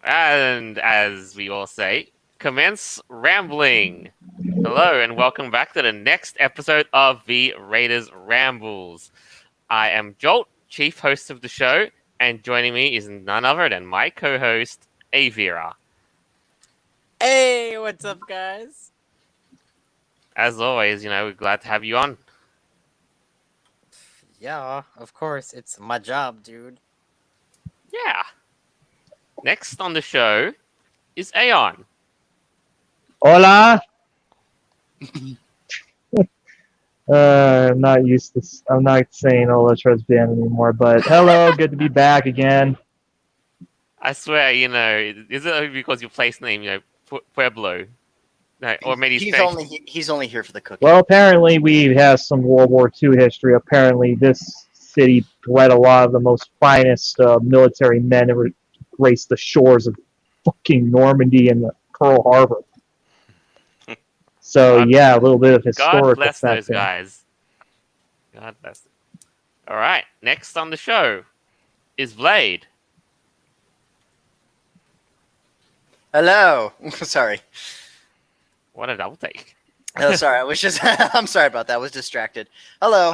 And as we all say, commence rambling. Hello, and welcome back to the next episode of the Raiders Rambles. I am Jolt, chief host of the show, and joining me is none other than my co-host, Avira. Hey, what's up, guys? As always, we're glad to have you on. Yeah, of course, it's my job, dude. Yeah. Next on the show is Aeon. Hola. I'm not used to. I'm not saying "Hola Tresbian" anymore. But hello, good to be back again. I swear, is it because your place name, Pueblo? No, or maybe he's only here for the cooking. Well, apparently we have some World War II history. Apparently, this city bred a lot of the most finest military men ever graced the shores of fucking Normandy and Pearl Harbor. So yeah, a little bit of historical. God bless those guys. God bless them. All right, next on the show is Blade. Hello. Sorry. What a double take. Oh, sorry. I was just. I'm sorry about that. I was distracted. Hello.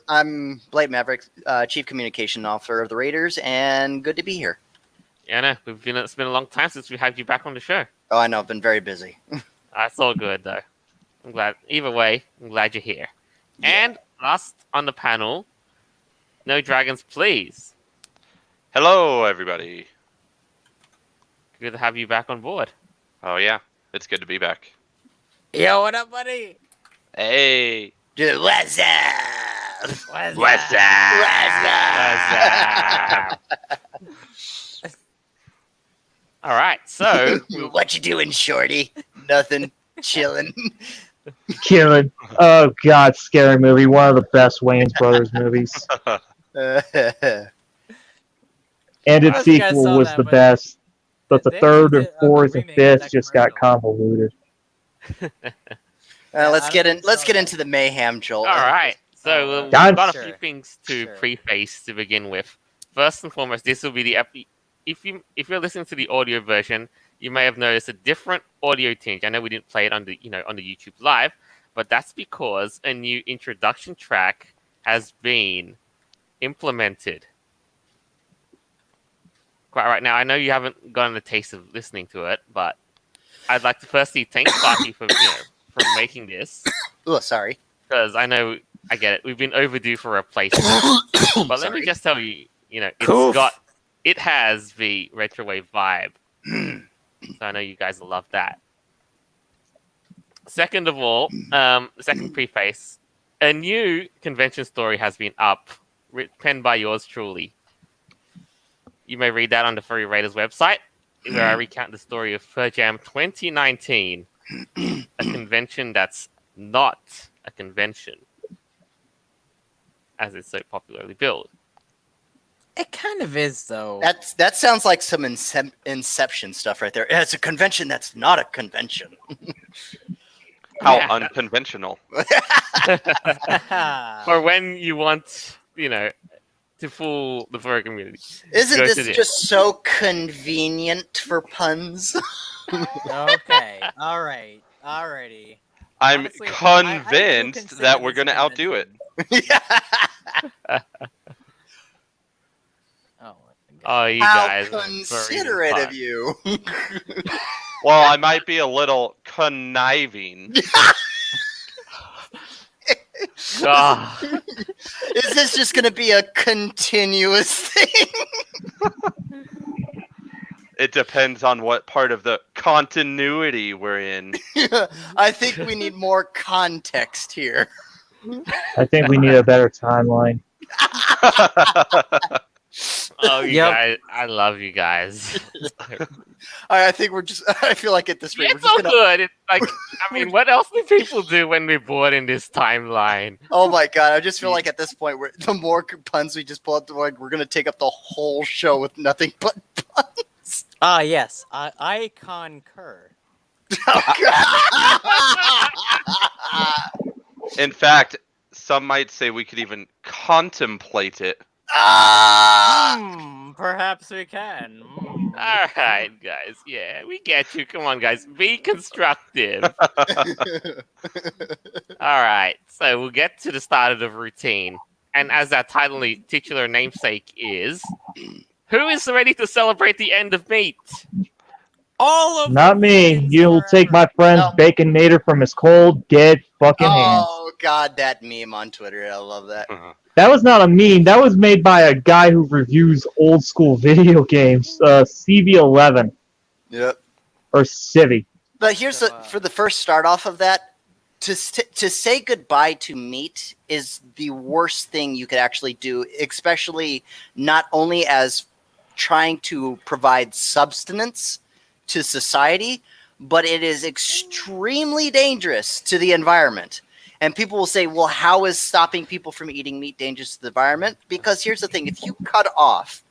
I'm Blade Maverick, Chief Communication Officer of the Raiders, and good to be here. Yeah, no, it's been a long time since we had you back on the show. Oh, I know. I've been very busy. That's all good though. I'm glad. Either way, I'm glad you're here. Yeah. And last on the panel, No Dragons, please. Hello, everybody. Good to have you back on board. Oh yeah, it's good to be back. Yo, what up, buddy? Hey. Dude, what's up? What's up? All right, so what you doing, Shorty? Nothing. Chilling. Killing. Oh God, scary movie. One of the best Wayans Brothers movies. And its sequel was the best, but the third and fourth and fifth just got convoluted. Let's get into the mayhem, Joel. All right, so we've got a few things to preface to begin with. First and foremost, this will be the if you're listening to the audio version, you may have noticed a different audio tinge. I know we didn't play it on the YouTube live, but that's because a new introduction track has been implemented. Quite right now, I know you haven't gotten a taste of listening to it, but I'd like to firstly thank Sparky for making this. Oh, sorry. Because I know I get it. We've been overdue for a replacement. But let me just tell you, it has the retrowave vibe. So I know you guys will love that. Second of all, the second preface, a new convention story has been up, penned by yours truly. You may read that on the Furry Raiders website, where I recount the story of Fur Jam 2019, a convention that's not a convention, as it's so popularly billed. It kind of is, though. That sounds like some Inception stuff right there. It's a convention that's not a convention. How unconventional. For when you want, to fool the furry community. Isn't this just so convenient for puns? Okay. All right. Alrighty. I'm Honestly, convinced that we're going to outdo it. Oh, you How guys! considerate of you. Well, I might be a little conniving. Is this just going to be a continuous thing? It depends on what part of the continuity we're in. I think we need more context here. I think we need a better timeline. Oh, you guys! I love you guys. I think I feel like at this rate, it's so good. It's like, what else do people do when they're bored in this timeline? Oh my god! I just feel like at this point, the more puns we just pull up, we're gonna take up the whole show with nothing but puns. Yes, I concur. In fact, some might say we could even contemplate it. Perhaps we can. All right, guys. Yeah, we get you. Come on, guys. Be constructive. All right. So we'll get to the start of the routine. And as our titular namesake is, who is ready to celebrate the end of meat? All of Not me. vegans You'll take my friend's No. Baconator from his cold, dead fucking hands. Oh god, that meme on Twitter. I love that. That was not a meme. That was made by a guy who reviews old school video games. CV11 Yep. or Civi. But here's for the first start off of that. To say goodbye to meat is the worst thing you could actually do, especially not only as trying to provide subsistence to society, but it is extremely dangerous to the environment. And people will say, well, how is stopping people from eating meat dangerous to the environment? Because here's the thing. If you cut off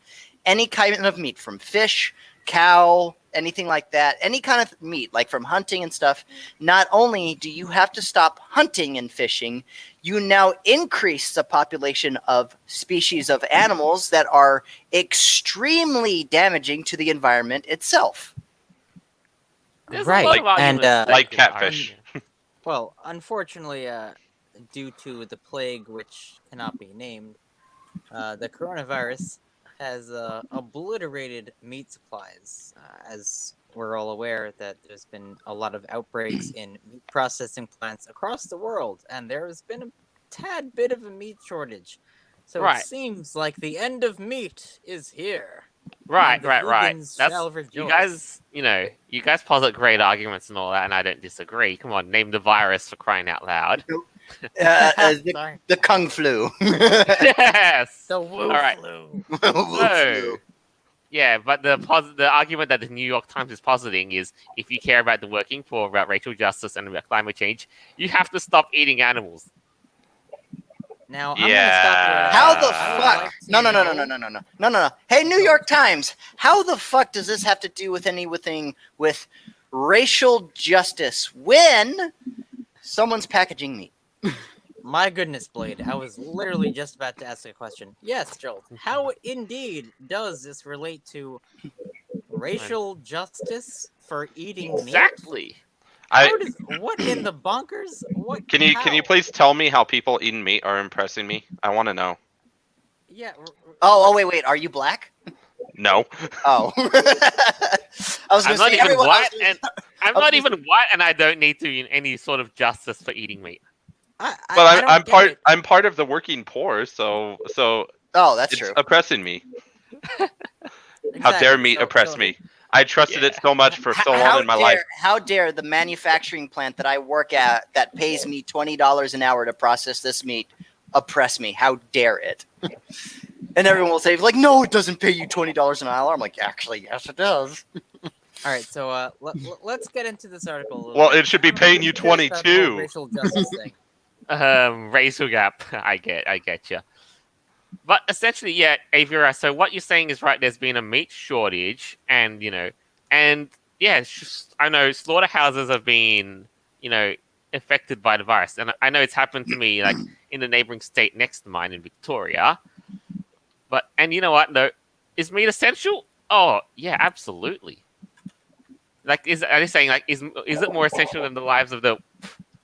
any kind of meat from fish, cow, anything like that, any kind of meat, like from hunting and stuff, not only do you have to stop hunting and fishing, you now increase the population of species of animals that are extremely damaging to the environment itself. There's a lot of arguments like that catfish. Well, unfortunately, due to the plague, which cannot be named, the coronavirus has obliterated meat supplies. As we're all aware that there's been a lot of outbreaks in meat processing plants across the world, and there's been a tad bit of a meat shortage. So it seems like the end of meat is here. Right. That's You guys posit great arguments and all that, and I don't disagree. Come on, name the virus for crying out loud. The Kung flu. Yes. The Wu flu. So, yeah, but the argument that the New York Times is positing is if you care about the working poor, about racial justice, and about climate change, you have to stop eating animals. Now, I'm gonna stop you. How the fuck? No. Hey, New York Times, how the fuck does this have to do with anything with racial justice when someone's packaging meat? My goodness, Blade, I was literally just about to ask a question. Yes, Joel, how indeed does this relate to racial justice for eating meat? Exactly. What in the bonkers? What? Can you please tell me how people eating meat are impressing me? I want to know. Yeah. Wait. Are you black? No. Oh. I was I'm not even white, and I don't need to any sort of justice for eating meat. I'm part of the working poor, so. Oh, that's it's true. Oppressing me. Exactly. How dare meat oppress me? I trusted it so much for so long in my life. How dare the manufacturing plant that I work at that pays me $20 an hour to process this meat oppress me? How dare it? And everyone will say, like, no, it doesn't pay you $20 an hour. I'm like, actually, yes, it does. All right, so let's get into this article a little Well, bit. it should be paying you 22. Racial justice thing. Racial gap. I get you. But essentially, yeah, Avira. So what you're saying is right. There's been a meat shortage, and it's just, I know slaughterhouses have been, affected by the virus, and I know it's happened to me, like in the neighboring state next to mine in Victoria. And you know what? No, is meat essential? Oh, yeah, absolutely. Like, are they saying like is it more essential than the lives of the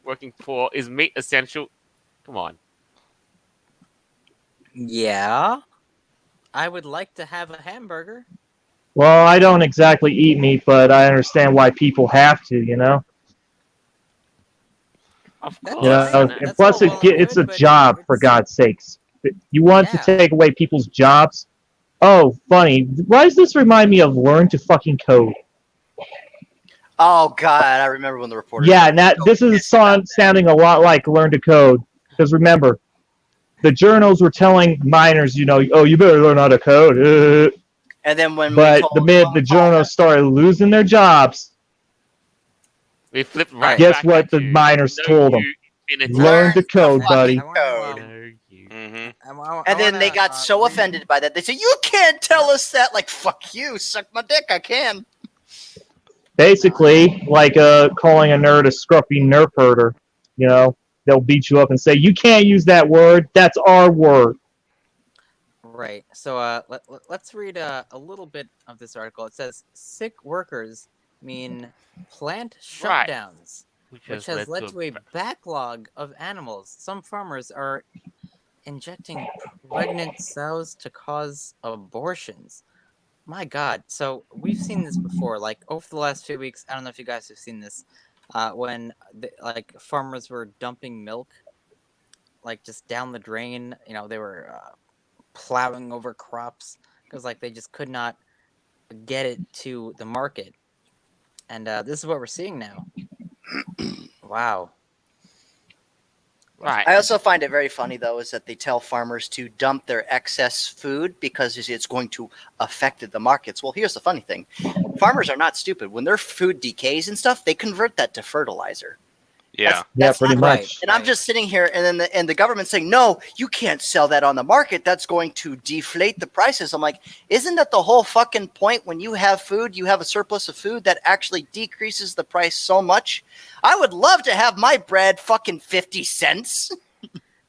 working poor? Is meat essential? Come on. Yeah, I would like to have a hamburger. Well, I don't exactly eat meat, but I understand why people have to, Of course. And plus, it's a job, for God's sakes. You want to take away people's jobs? Oh, funny. Why does this remind me of Learn to Fucking Code? Oh, God, I remember when the reporter... Yeah, this is sounding a lot like Learn to Code. Because remember, the journals were telling miners, oh, you better learn how to code. And then the minute the journals started losing their jobs, we flipped guess what the miners told them? Learn to code, buddy. And then they got so offended by that, they said, you can't tell us that. Like, fuck you, suck my dick, I can. Basically, like calling a nerd a scruffy nerf herder, they'll beat you up and say, you can't use that word, that's our word. Right. So let's read a little bit of this article. It says sick workers mean plant Right. shutdowns, Which which has has led to a a backlog of animals. Some farmers are injecting pregnant sows to cause abortions. My God. So we've seen this before. Like over the last few weeks, I don't know if you guys have seen this, when like farmers were dumping milk, like just down the drain. You know, they were plowing over crops because like they just could not get it to the market. And this is what we're seeing now. Wow. right. I also find it very funny, though, is that they tell farmers to dump their excess food because it's going to affect the markets. Well, here's the funny thing. Farmers are not stupid. When their food decays and stuff, they convert that to fertilizer. Yeah. That's pretty not much. right. And I'm just sitting here, and then the government's saying, no, you can't sell that on the market. That's going to deflate the prices. I'm like, isn't that the whole fucking point? When you have food, you have a surplus of food that actually decreases the price so much. I would love to have my bread fucking 50 cents.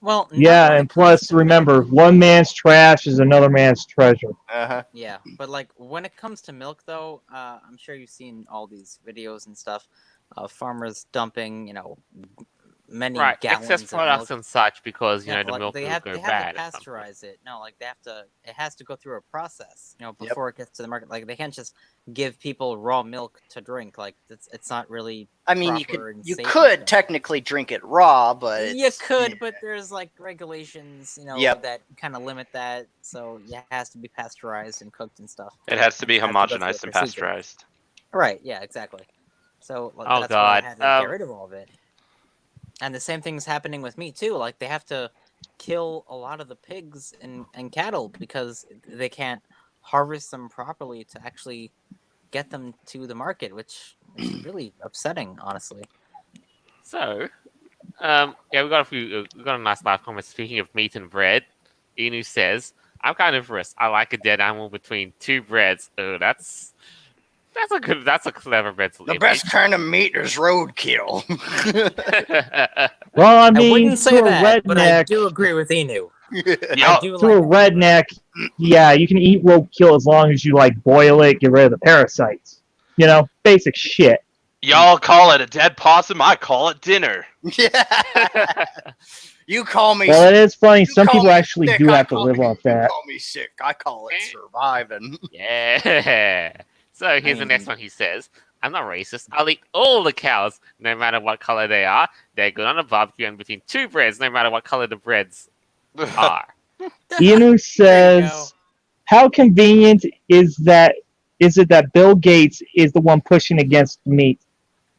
Well, Yeah, and plus, remember, one man's trash is another man's treasure. Uh-huh. Yeah, but like when it comes to milk, though, I'm sure you've seen all these videos and stuff of farmers dumping, you know, many Right. gallons Excess of products milk. and such because Yeah, the like milk they will have go to bad. at some point. pasteurize it. No, like it has to go through a process, you know, Yep. before it gets to the market. Like they can't just give people raw milk to drink. Like it's not really. I mean, proper and you safe and could stuff. technically drink it raw, but You could, but there's like regulations, you know, Yep. that kind of limit that. So it has to be pasteurized and cooked and stuff. It has to be Has to go through a homogenized and procedure. pasteurized. Right. Yeah. Exactly. So like, Oh, that's why God. they had to get rid of all of it. And the same thing's happening with meat too. Like they have to kill a lot of the pigs and cattle because they can't harvest them properly to actually get them to the market, which is really upsetting, honestly. So, yeah, we got a nice live comment. Speaking of meat and bread, Inu says, "I'm carnivorous. I like a dead animal between two breads." Oh, that's a clever mental the image. best kind of meat is roadkill. Well, I I mean, wouldn't say to a that, but I redneck, do agree with Inu. Yeah. I do to like a redneck, yeah, you can eat roadkill as long as you like boil it, get rid of the parasites. You know, basic shit. Y'all call it a dead possum. I call it dinner. Yeah. You call me Well, sick. it is funny. You Some call people me actually sick, do I have to call live me- off You that. call me sick. I call it surviving. Yeah. So here's the next one. He says, "I'm not racist. I'll eat all the cows, no matter what color they are. They're good on a barbecue and between two breads, no matter what color the breads are." Inu says, "How convenient is it that Bill Gates is the one pushing against meat,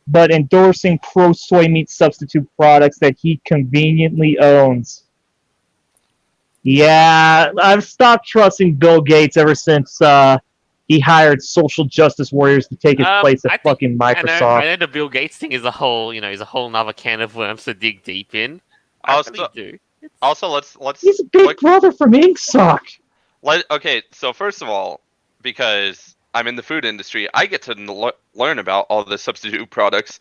but endorsing pro-soy meat substitute products that he conveniently owns?" Yeah, I've stopped trusting Bill Gates ever since he hired social justice warriors to take his place I at think- fucking I Microsoft. know the Bill Gates thing is a whole nother can of worms to dig deep in. I Also- really do. Also, let's He's a big look- brother from Inksock. Okay, so first of all, because I'm in the food industry, I get to learn about all the substitute products.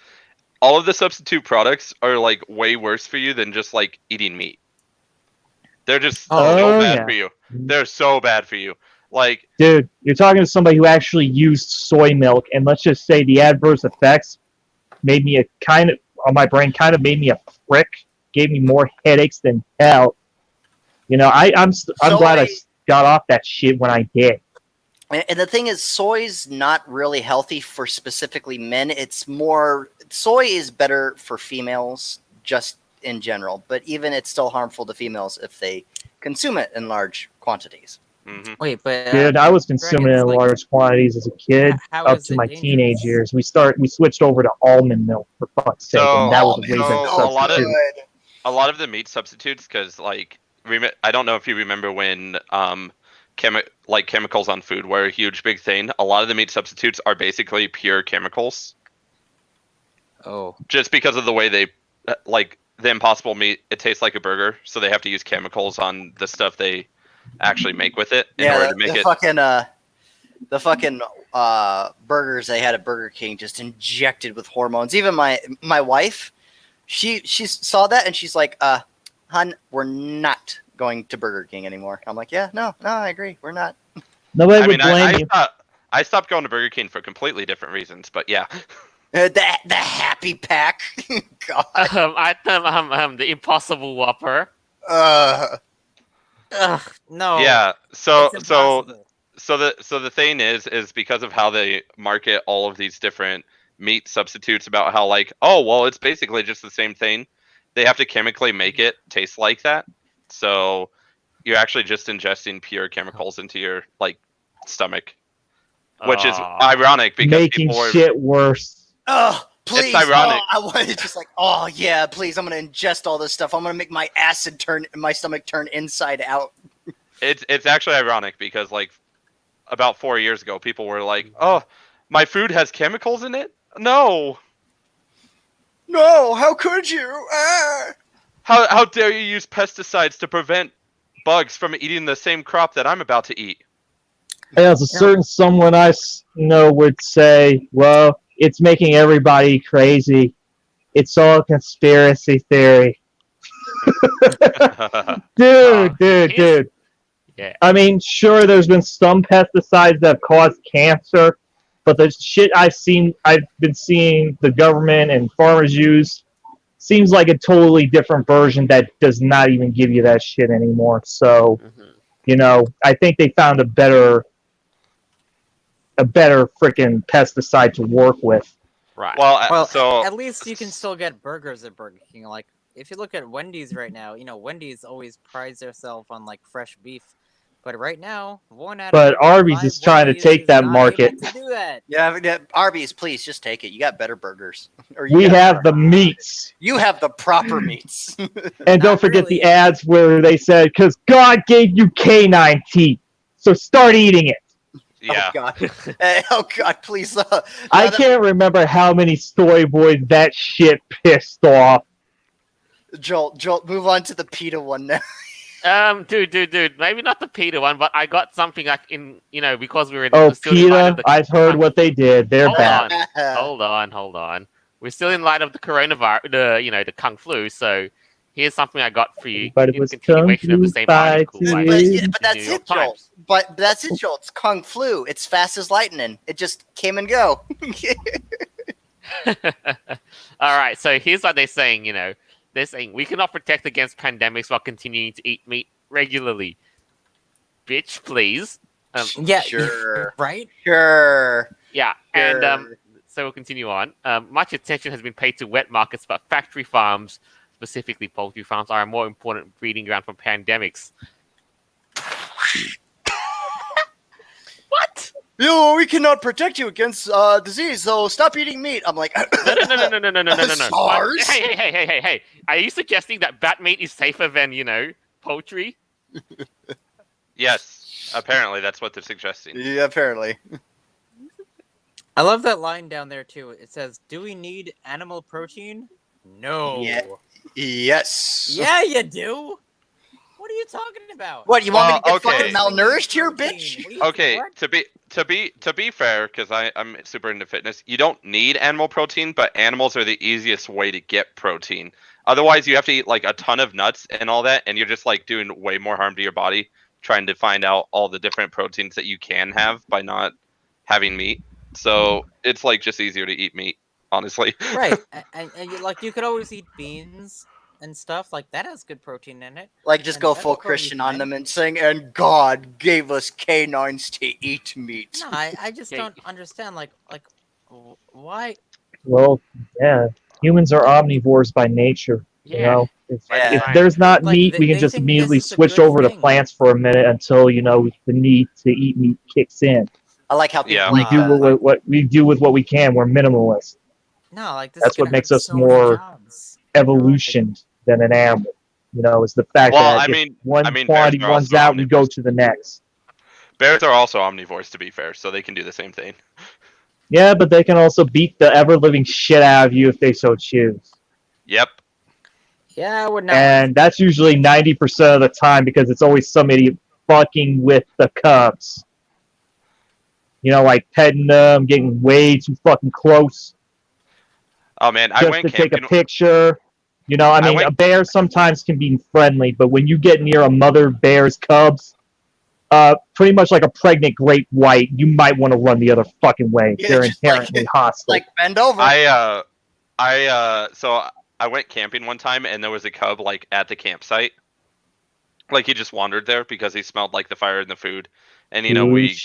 All of the substitute products are like way worse for you than just like eating meat. They're just so bad yeah. for you. They're so bad for you. Like, Dude, you're talking to somebody who actually used soy milk, and let's just say the adverse effects made me on my brain kind of made me a prick, gave me more headaches than hell. You know, I'm glad I got off that shit when I did. And the thing is, soy's not really healthy for specifically men. It's more, soy is better for females just in general, but even it's still harmful to females if they consume it in large quantities. mhm. Wait, but Dude, I was consuming it in large quantities as a kid how up is to it my dangerous? teenage years. We switched over to almond milk for fuck's sake, So- and that was a way so better a lot of- substitute. A lot of the meat substitutes, because like, I don't know if you remember when chemicals on food were a huge big thing. A lot of the meat substitutes are basically pure chemicals, Oh, just because of the way they like the Impossible meat. It tastes like a burger, so they have to use chemicals on the stuff they actually make with it in order to make it. The fucking burgers they had at Burger King just injected with hormones. Even my wife, she saw that and she's like, "Hun, we're not going to Burger King anymore. I'm like, yeah, no, I agree. We're not. Nobody would blame you. I stopped going to Burger King for completely different reasons, but yeah. The Happy Pack. God. The Impossible Whopper. Ugh, no. Yeah. It's So impossible. the thing is because of how they market all of these different meat substitutes about how like, oh well, it's basically just the same thing. They have to chemically make it taste like that. So you're actually just ingesting pure chemicals into your like stomach, which is ironic because Making shit worse. Oh, please. It's ironic. I wanted just like, oh yeah, please. I'm gonna ingest all this stuff. I'm gonna make my stomach turn inside out. It's actually ironic because like about 4 years ago, people were like, oh, my food has chemicals in it. No, how could you? how dare you use pesticides to prevent bugs from eating the same crop that I'm about to eat? As a certain someone I know would say, well, it's making everybody crazy. It's all a conspiracy theory. Dude. Yeah. I mean, sure, there's been some pesticides that have caused cancer, but the shit I've been seeing the government and farmers use seems like a totally different version that does not even give you that shit anymore. So, I think they found a better freaking pesticide to work with. Right. Well, so at least you can still get burgers at Burger King. Like, if you look at Wendy's right now, Wendy's always prides themselves on like fresh beef. But right now, But Arby's is trying to take that market. To do that. Yeah, Arby's, please just take it. You got better burgers. We have the meats. You have the proper meats. And don't forget the ads where they said, because God gave you canine teeth, so start eating it. yeah. Oh God, please. I can't remember how many storyboards that shit pissed off. Jolt, move on to the PETA one now. Dude, maybe not the PETA one, but I got something like because we were in PETA, I've heard what they did. They're bad. Hold on. We're still in light of the coronavirus, the Kung Flu, so here's something I got for you. But it was continuation of the same article. But that's it, Jolt. But that's it, Jolt. It's Kung Flu. It's fast as lightning. It just came and go. All right, so here's what they're saying, They're saying we cannot protect against pandemics while continuing to eat meat regularly. Bitch, please. Yeah, sure. Right? Sure. Yeah, and so we'll continue on. Much attention has been paid to wet markets, but factory farms, specifically poultry farms, are a more important breeding ground for pandemics. What? We cannot protect you against disease, so stop eating meat. I'm like, no. SARS? Hey. Are you suggesting that bat meat is safer than, poultry? Yes. Apparently, that's what they're suggesting. Yeah, apparently. I love that line down there, too. It says, do we need animal protein? No. Yeah. Yes. Yeah, you do. What are you talking about? What, you want me to get okay. fucking malnourished here, bitch? Okay, to be fair, because I'm super into fitness, you don't need animal protein, but animals are the easiest way to get protein. Otherwise, you have to eat like a ton of nuts and all that, and you're just like doing way more harm to your body trying to find out all the different proteins that you can have by not having meat. So it's like just easier to eat meat, honestly. Right, and you could always eat beans and stuff like that has good protein in it. Like, just go full Christian on them and sing, and God gave us canines to eat meat. No, I just don't understand, like, why? Well, yeah, humans are omnivores by nature. Yeah. If there's not meat, we can just immediately switch over to plants for a minute until, the need to eat meat kicks in. I like how people we do with what we can. We're minimalists. No, like this. That's what makes us more evolution than an animal. Is the fact that one quantity runs out, we go to the next. Bears are also omnivores, to be fair, so they can do the same thing. Yeah, but they can also beat the ever-living shit out of you if they so choose. Yep. Yeah, I would not. And that's usually 90% of the time because it's always somebody fucking with the cubs. Like petting them, getting way too fucking close. Oh man, I went to take a picture. You know, I mean, a bear sometimes can be friendly, but when you get near a mother bear's cubs, pretty much like a pregnant great white, you might want to run the other fucking way. Yeah, They're just inherently hostile. Like bend over. So I went camping one time and there was a cub like at the campsite. Like he just wandered there because he smelled like the fire and the food. And you know, we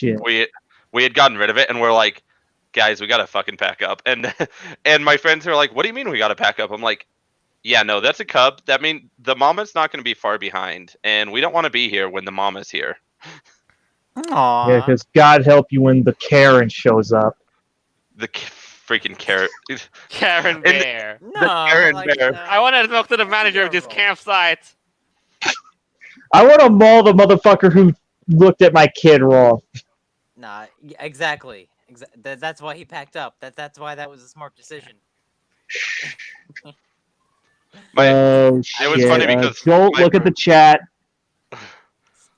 had gotten rid of it and we're like, guys, we gotta fucking pack up. And my friends are like, what do you mean we gotta pack up? I'm like, yeah, no, that's a cub. That means the mama's not gonna be far behind, and we don't want to be here when the mama's here. Aww. Yeah, because God help you when the Karen shows up. The freaking Karen. Karen Bear. No, Karen like, Bear. I want to talk to the manager of this campsite. I want to maul the motherfucker who looked at my kid wrong. Nah, exactly. That's why he packed up. That's why that was a smart decision. Shit. It was funny because don't look at the chat.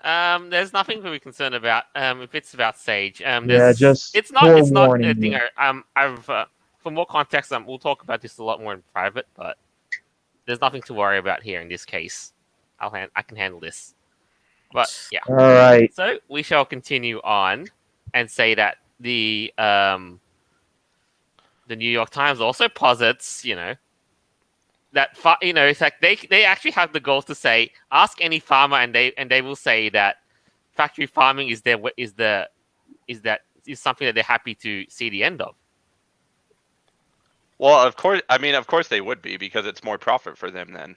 There's nothing to be concerned about. If it's about Sage, just it's not a you. thing. For more context, we'll talk about this a lot more in private, but there's nothing to worry about here in this case. I can handle this. But yeah. All right. So we shall continue on and say that the New York Times also posits, that it's like they actually have the goal to say, ask any farmer, and they will say that factory farming is something that they're happy to see the end of. Well, of course they would be, because it's more profit for them then.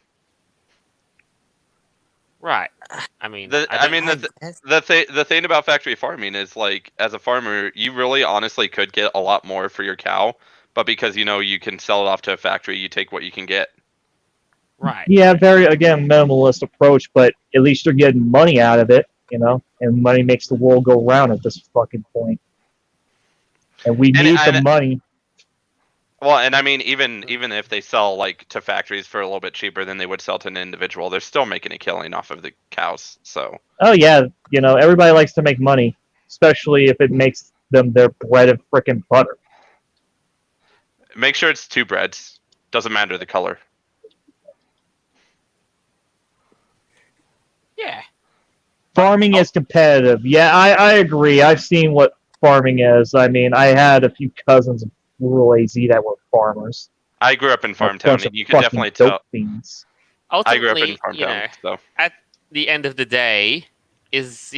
Right. The thing about factory farming is, like, as a farmer, you really honestly could get a lot more for your cow, but because you can sell it off to a factory, you take what you can get. Right. Yeah, very, again, minimalist approach, but at least you're getting money out of it, and money makes the world go round at this fucking point. And we need the money. Well, and even if they sell, like, to factories for a little bit cheaper than they would sell to an individual, they're still making a killing off of the cows, so. Oh, yeah, everybody likes to make money, especially if it makes them their bread and frickin' butter. Make sure it's 2 breads. Doesn't matter the color. Yeah. Farming is competitive. Yeah, I agree. I've seen what farming is. I mean, I had a few cousins in rural AZ that were farmers. I grew up in Farmtown, and you can definitely tell. I grew up in Farmtown, so. At the end of the day, is,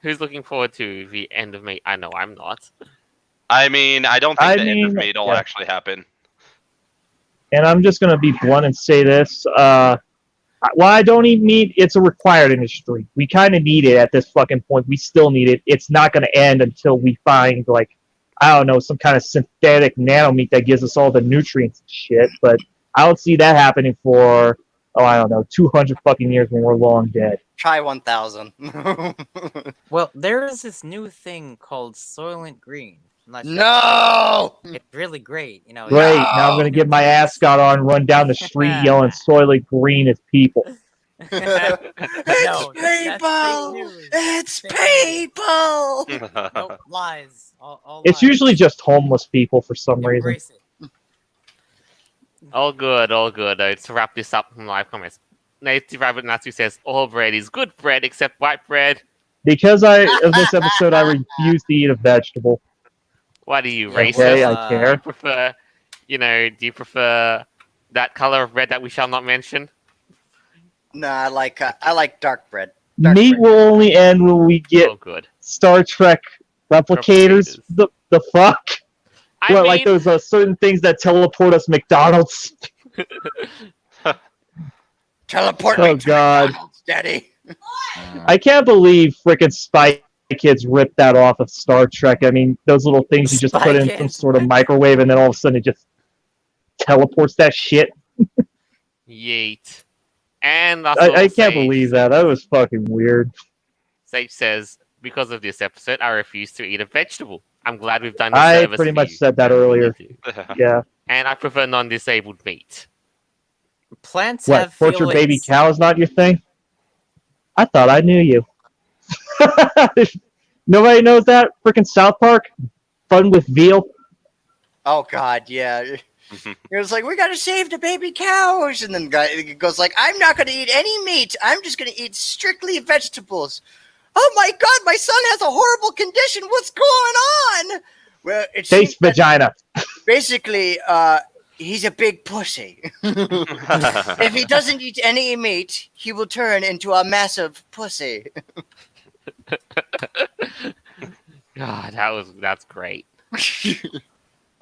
who's looking forward to the end of May? I know I'm not. I don't think the end of May will actually happen. And I'm just going to be blunt and say this. Well, I don't even need it's a required industry. We kind of need it at this fucking point. We still need it. It's not going to end until we find, like, I don't know, some kind of synthetic nano meat that gives us all the nutrients and shit. But I don't see that happening for, I don't know, 200 fucking years when we're long dead. Try 1,000. Well, there is this new thing called Soylent Green. No! It's really great. Great. Now I'm going to get my ascot on, run down the street yelling Soylent Green at people. It's people! Nope, lies. All it's lies. Usually just homeless people for some reason. It. All good. To wrap this up from live comments. Native Rabbit Natsu says, all bread is good bread except white bread. Because of this episode, I refuse to eat a vegetable. Why do you racist? I care. Do you prefer that color of bread that we shall not mention? No, I like dark bread. Meat will only end when we get Star Trek replicators. The fuck? Like those certain things that teleport us McDonald's? Teleport me to McDonald's, Daddy. I can't believe frickin' Spy Kids ripped that off of Star Trek. I mean, those little things you just put in some sort of microwave and then all of a sudden it just teleports that shit. Yeet. And I can't believe that. That was fucking weird. Sage says, because of this episode, I refuse to eat a vegetable. I'm glad we've done this I pretty much said that earlier. Yeah. And I prefer non-disabled meat. Plants have feelings. Torture baby cow is not your thing? I thought I knew you. Nobody knows that? Frickin' South Park? Fun with veal? Oh, God, yeah. It's like, we gotta save the baby cows, and then the guy goes like, I'm not gonna eat any meat. I'm just gonna eat strictly vegetables. Oh my god, my son has a horrible condition. What's going on? Well, it Taste seems that vagina. basically, he's a big pussy. If he doesn't eat any meat, he will turn into a massive pussy. God, that's great.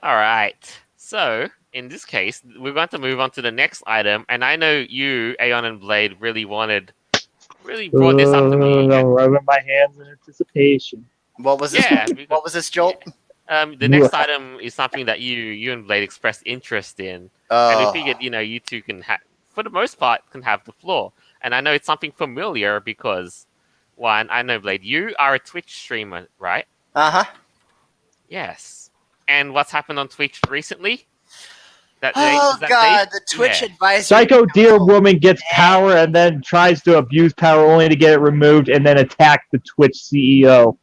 All right. So in this case, we're going to move on to the next item, and I know you, Aeon and Blade, really brought this up to me. I'm rubbing my hands in anticipation. What was this? Yeah, What was this, Jolt? The next item is something that you and Blade expressed interest in, and we figured, you two can for the most part, can have the floor. And I know it's something familiar because, one, I know, Blade, you are a Twitch streamer, right? Uh-huh. Yes. And what's happened on Twitch recently? The Twitch advisory. Psycho Deer Woman gets power and then tries to abuse power only to get it removed and then attack the Twitch CEO.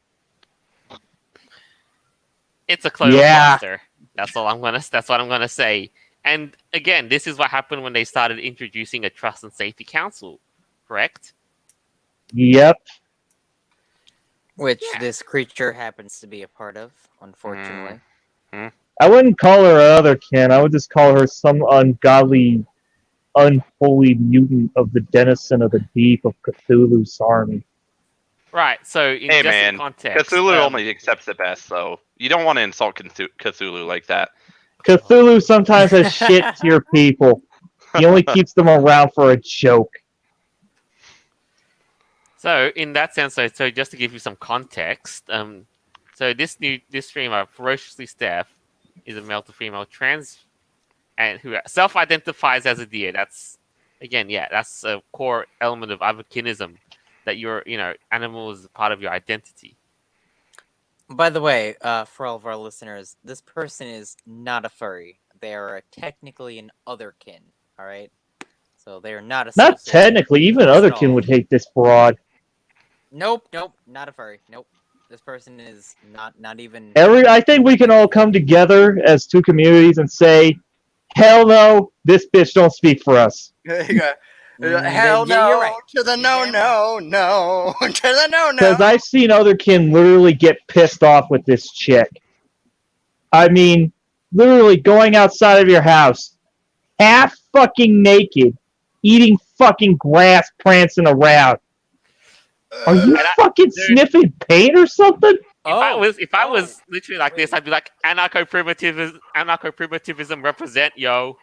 It's a clone monster. That's what I'm gonna say. And again, this is what happened when they started introducing a Trust and Safety Council, correct? Yep. Which this creature happens to be a part of, unfortunately. I wouldn't call her otherkin. I would just call her some ungodly, unholy mutant of the denizen of the deep of Cthulhu's army. Right, so in context... Cthulhu only accepts the best, so you don't want to insult Cthulhu like that. Cthulhu sometimes has shit tier people. He only keeps them around for a joke. So, in that sense, so just to give you some context, so this streamer, Ferociously Steph, is a male to female trans, and who self-identifies as a deer. That's, again, that's a core element of otherkinism, that animal is part of your identity. By the way, for all of our listeners, this person is not a furry. They are technically an otherkin, all right? So they are not Not technically. Even otherkin would hate this broad. Nope, not a furry. Nope. This person is not even... I think we can all come together as two communities and say, hell no, this bitch don't speak for us. Hell no, you're right. To the no, to the no. Because I've seen otherkin literally get pissed off with this chick. I mean, literally going outside of your house, half fucking naked, eating fucking grass, prancing around. Are you fucking sniffing paint or something? If I was literally like this, I'd be like, anarcho-primitivism represent, yo.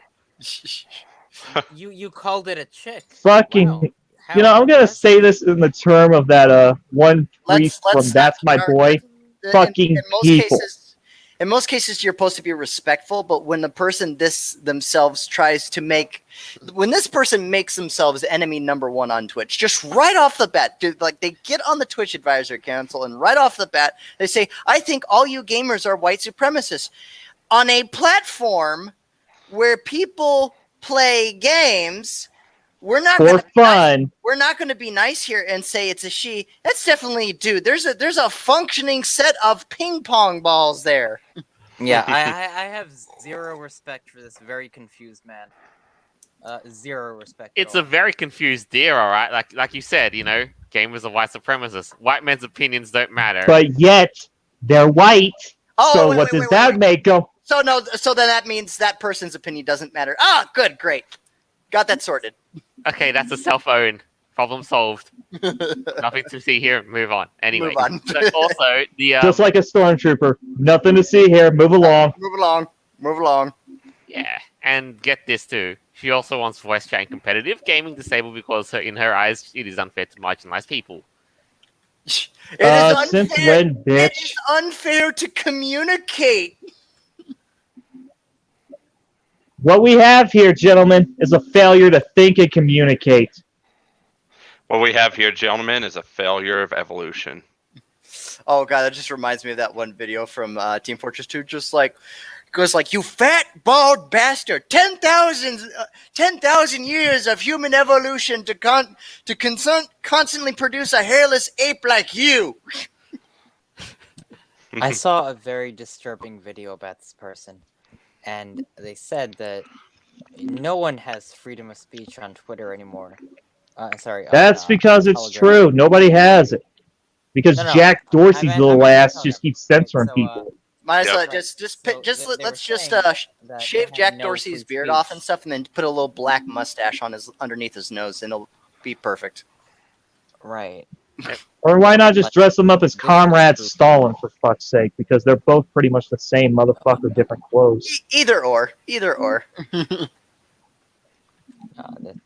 You called it a chick. Fucking, wow. I'm gonna say this in the term of that one priest from That's My Boy. Fucking people. In most cases, you're supposed to be respectful, but when the person when this person makes themselves enemy number one on Twitch, just right off the bat, dude, like they get on the Twitch Advisory Council and right off the bat, they say, I think all you gamers are white supremacists. On a platform where people play games, we're not for fun. We're not going to be nice here and say it's a she. That's definitely a dude. There's a functioning set of ping pong balls there. Yeah, I have zero respect for this very confused man. Zero respect. It's a very confused deer, all right. Like you said, gamers are white supremacists. White men's opinions don't matter. But yet they're white. So what does that make them? So then that means that person's opinion doesn't matter. Ah, good, great. Got that sorted. Okay, that's a self-own. Problem solved. Nothing to see here. Move on. Anyway. Move on. So also, just like a stormtrooper. Nothing to see here. Move along. Move along. Yeah, and get this too. She also wants voice chat and competitive gaming disabled because in her eyes, it is unfair to marginalize people. It is unfair. Since when, bitch? It is unfair to communicate. What we have here, gentlemen, is a failure to think and communicate. What we have here, gentlemen, is a failure of evolution. Oh god, that just reminds me of that one video from Team Fortress 2. Just like, goes like, you fat bald bastard! 10,000 years of human evolution to constantly produce a hairless ape like you. I saw a very disturbing video about this person. and they said that no one has freedom of speech on Twitter anymore. That's because it's Telegram. true. Nobody has it. Because No, Jack Dorsey's I little meant ass Telegram. just keeps censoring So, people. Might as well Right. just So let's they were just saying that they shave had Jack no Dorsey's free beard speech. off and stuff, and then put a little black mustache on underneath his nose, and it'll be perfect. Right. Or why not just dress them up as This is Comrade true. Stalin, for fuck's sake? Because they're both pretty much the same motherfucker, different clothes. Either or.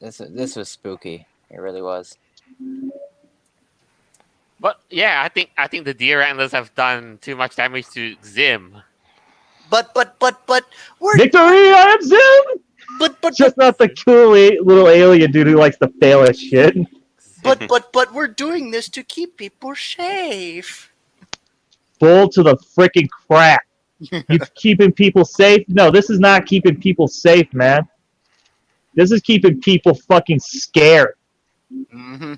This was spooky. It really was. But yeah, I think the deer antlers have done too much damage to Zim. But we're Victory, I am Zim! but Just not the cool little alien dude who likes to fail at shit. but we're doing this to keep people safe. Full to the freaking crap. You keeping people safe? No, this is not keeping people safe, man. This is keeping people fucking scared. Mm-hmm.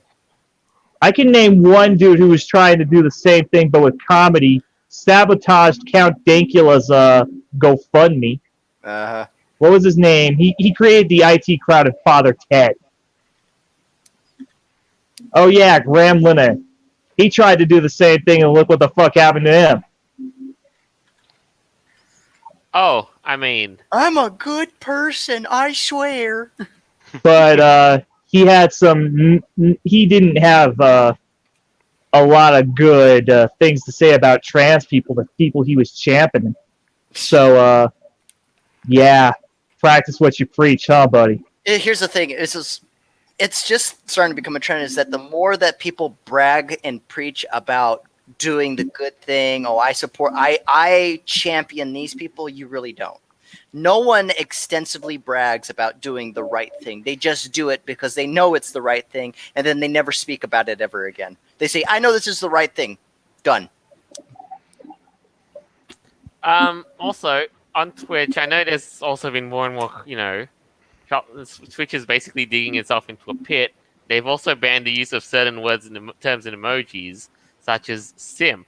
I can name one dude who was trying to do the same thing, but with comedy, sabotaged Count Dankula's GoFundMe. Uh-huh. What was his name? He created the IT crowd of Father Ted. Oh yeah, Graham Linehan. He tried to do the same thing, and look what the fuck happened to him. Oh, I mean, I'm a good person, I swear. But he had some. He didn't have a lot of good things to say about trans people, the people he was championing. So, yeah, practice what you preach, huh, buddy? Here's the thing: it's just starting to become a trend. Is that the more that people brag and preach about doing the good thing, I champion these people, you really don't. No one extensively brags about doing the right thing. They just do it because they know it's the right thing, and then they never speak about it ever again. They say, I know this is the right thing. Done. also on Twitch, I know there's also been more and more, Twitch is basically digging itself into a pit. They've also banned the use of certain words and terms and emojis, such as simp.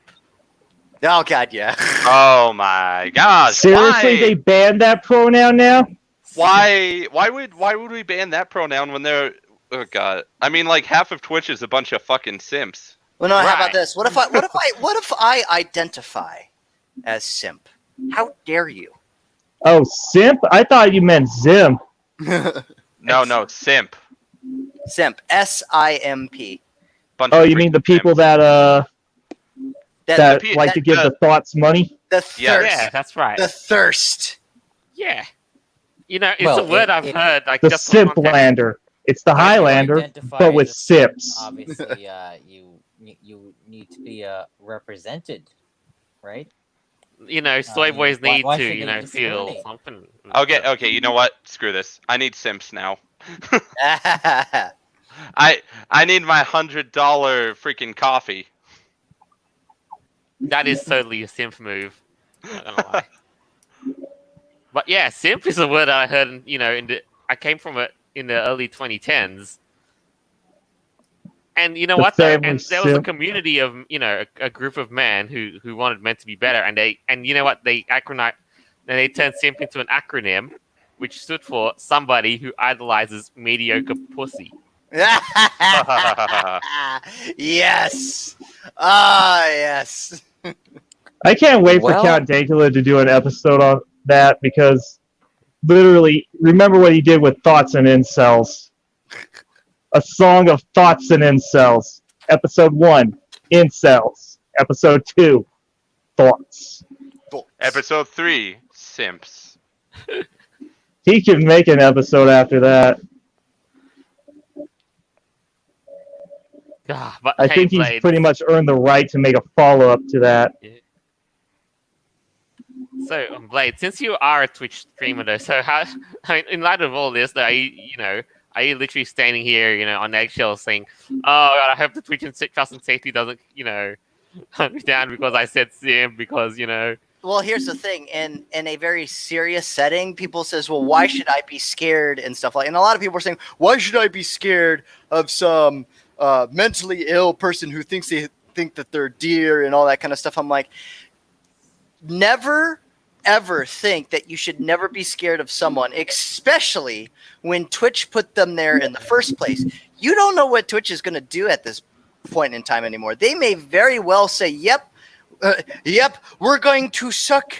Oh god, yeah. Oh my gosh! Seriously, why? they banned that pronoun now? Why would we ban that pronoun when they're? Oh god! I mean, like half of Twitch is a bunch of fucking simps. Well, no. How Right. about this? What if I identify as simp? How dare you? Oh, simp? I thought you meant Zim. No, simp. Simp. S-I-M-P. Bunch Oh, of you mean the freaking people simps. that That, like to give the thoughts money? the thirst. Yeah, that's right. The thirst. Yeah. It's Well, a word I've heard. Like, The just for context. Simplander. It's the If you Highlander, identify but with as a sips. Obviously, you need to be represented, right? Soy boys why need should to, they feel discriminate? something. Okay, you know what? Screw this. I need simps now. I need my $100 freaking coffee. That is totally a simp move. Not gonna lie. But yeah, simp is a word I heard. I came from it in the early 2010s. And you know The what? Though? family And there was a simp. community of a group of men who wanted men to be better, and you know what? They turned simp into an acronym, which stood for somebody who idolizes mediocre pussy. Yes. Ah, yes. I can't wait for Well- Count Dankula to do an episode on that because literally, remember what he did with Thoughts and Incels. A song of thoughts and incels. Episode 1, incels. Episode 2, thoughts. Episode 3, simps. He can make an episode after that. But I hey, think he's Blade, pretty much earned the right to make a follow-up to that. So, Blade, since you are a Twitch streamer, though, so in light of all this, though, are you literally standing here, on eggshells, saying, "Oh God, I hope the Twitch and Trust and Safety doesn't, hunt me down because I said sim because." Well, here's the thing. In a very serious setting, people says, well, why should I be scared and stuff like. And a lot of people are saying, why should I be scared of some mentally ill person who think that they're deer and all that kind of stuff? I'm like, never, ever think that you should never be scared of someone, especially when Twitch put them there in the first place. You don't know what Twitch is going to do at this point in time anymore. They may very well say, yep, we're going to suck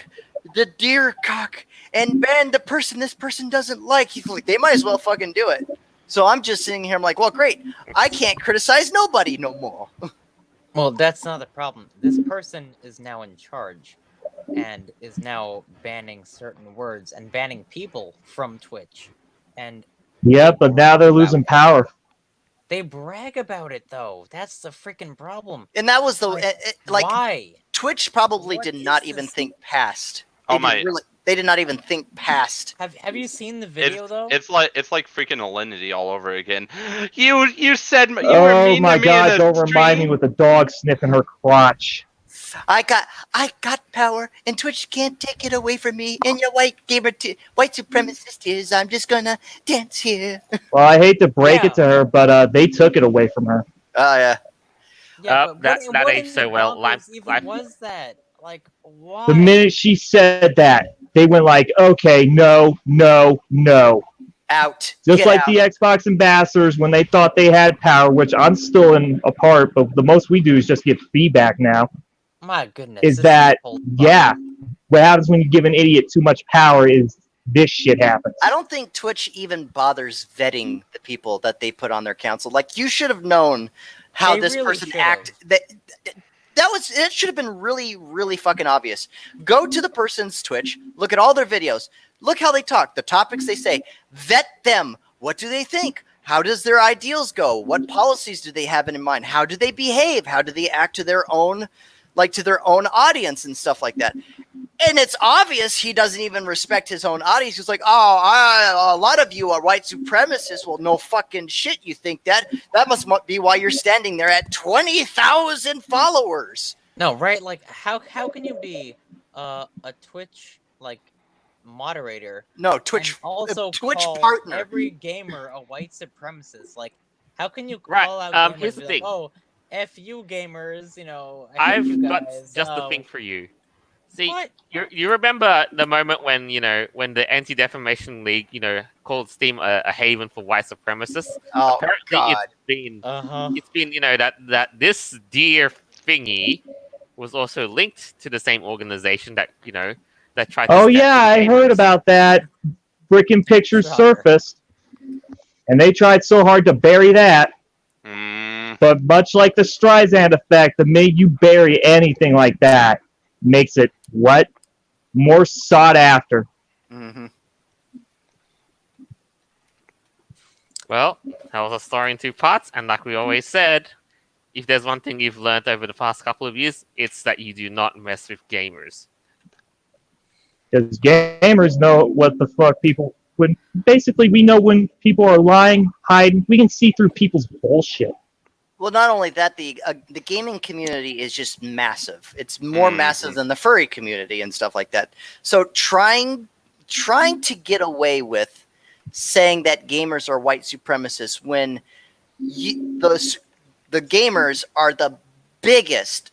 the deer cock and ban the person this person doesn't like. He's like, they might as well fucking do it. So I'm just sitting here, I'm like, well, great. I can't criticize nobody no more. Well, that's not the problem. This person is now in charge and is now banning certain words and banning people from Twitch. And yeah, but now they're losing power. they brag about it, though. That's the freaking problem. And that was the why? Twitch probably What did is not this? even think past. Oh They did not even think past. Have you seen the video though? It's like freaking Alinity all over again. You said you were Oh mean my to me god, in don't the remind me stream. with the dog sniffing her crotch. I got power, and Twitch can't take it away from me. And your white supremacist is. I'm just gonna dance here. Well, I hate to break it to her, but they took it away from her. Oh yeah. Yeah, but that what ain't in so the well. bonkers even Life- was that? Like, why? The minute she said that, they went like, okay, no. Out. Just Get like out. the Xbox ambassadors when they thought they had power, which I'm still in a part, but the most we do is just get feedback now. My goodness. Is this that, whole yeah, what happens when you give an idiot too much power is this shit happens. I don't think Twitch even bothers vetting the people that they put on their council. Like, you should have known how They this really person should've. acted. It should have been really, really fucking obvious. Go to the person's Twitch, look at all their videos, look how they talk, the topics they say, vet them. What do they think? How does their ideals go? What policies do they have in mind? How do they behave? How do they act to their own audience and stuff like that? And it's obvious he doesn't even respect his own audience. He's like, a lot of you are white supremacists. Well, no fucking shit. You think that? That must be why you're standing there at 20,000 followers. No, right? Like, how can you be a Twitch like moderator? No, Twitch. And also Twitch call partner. every gamer a white supremacist. Like, how can you Right, call out gamers here's and the be like, thing. oh, F you gamers, I hate you I've got guys. just the oh. thing for you. See, What? you remember the moment when when the Anti-Defamation League called Steam a haven for white supremacists? Oh, Apparently, God. it's been that this deer thingy was also linked to the same organization that that tried. Oh to step yeah, to the I heard gamers. about that. Freaking pictures Shocker. surfaced, and they tried so hard to bury that. Mm, But much like the Streisand effect, the minute you bury anything like that, makes it what? More sought after. Mm-hmm. Well, that was a story in two parts, and like we always said, if there's one thing you've learned over the past couple of years, it's that you do not mess with gamers. Because gamers know what the fuck people... Basically, we know when people are lying, hiding. We can see through people's bullshit. Well, not only that, the gaming community is just massive. It's more massive than the furry community and stuff like that. So trying to get away with saying that gamers are white supremacists when the gamers are the biggest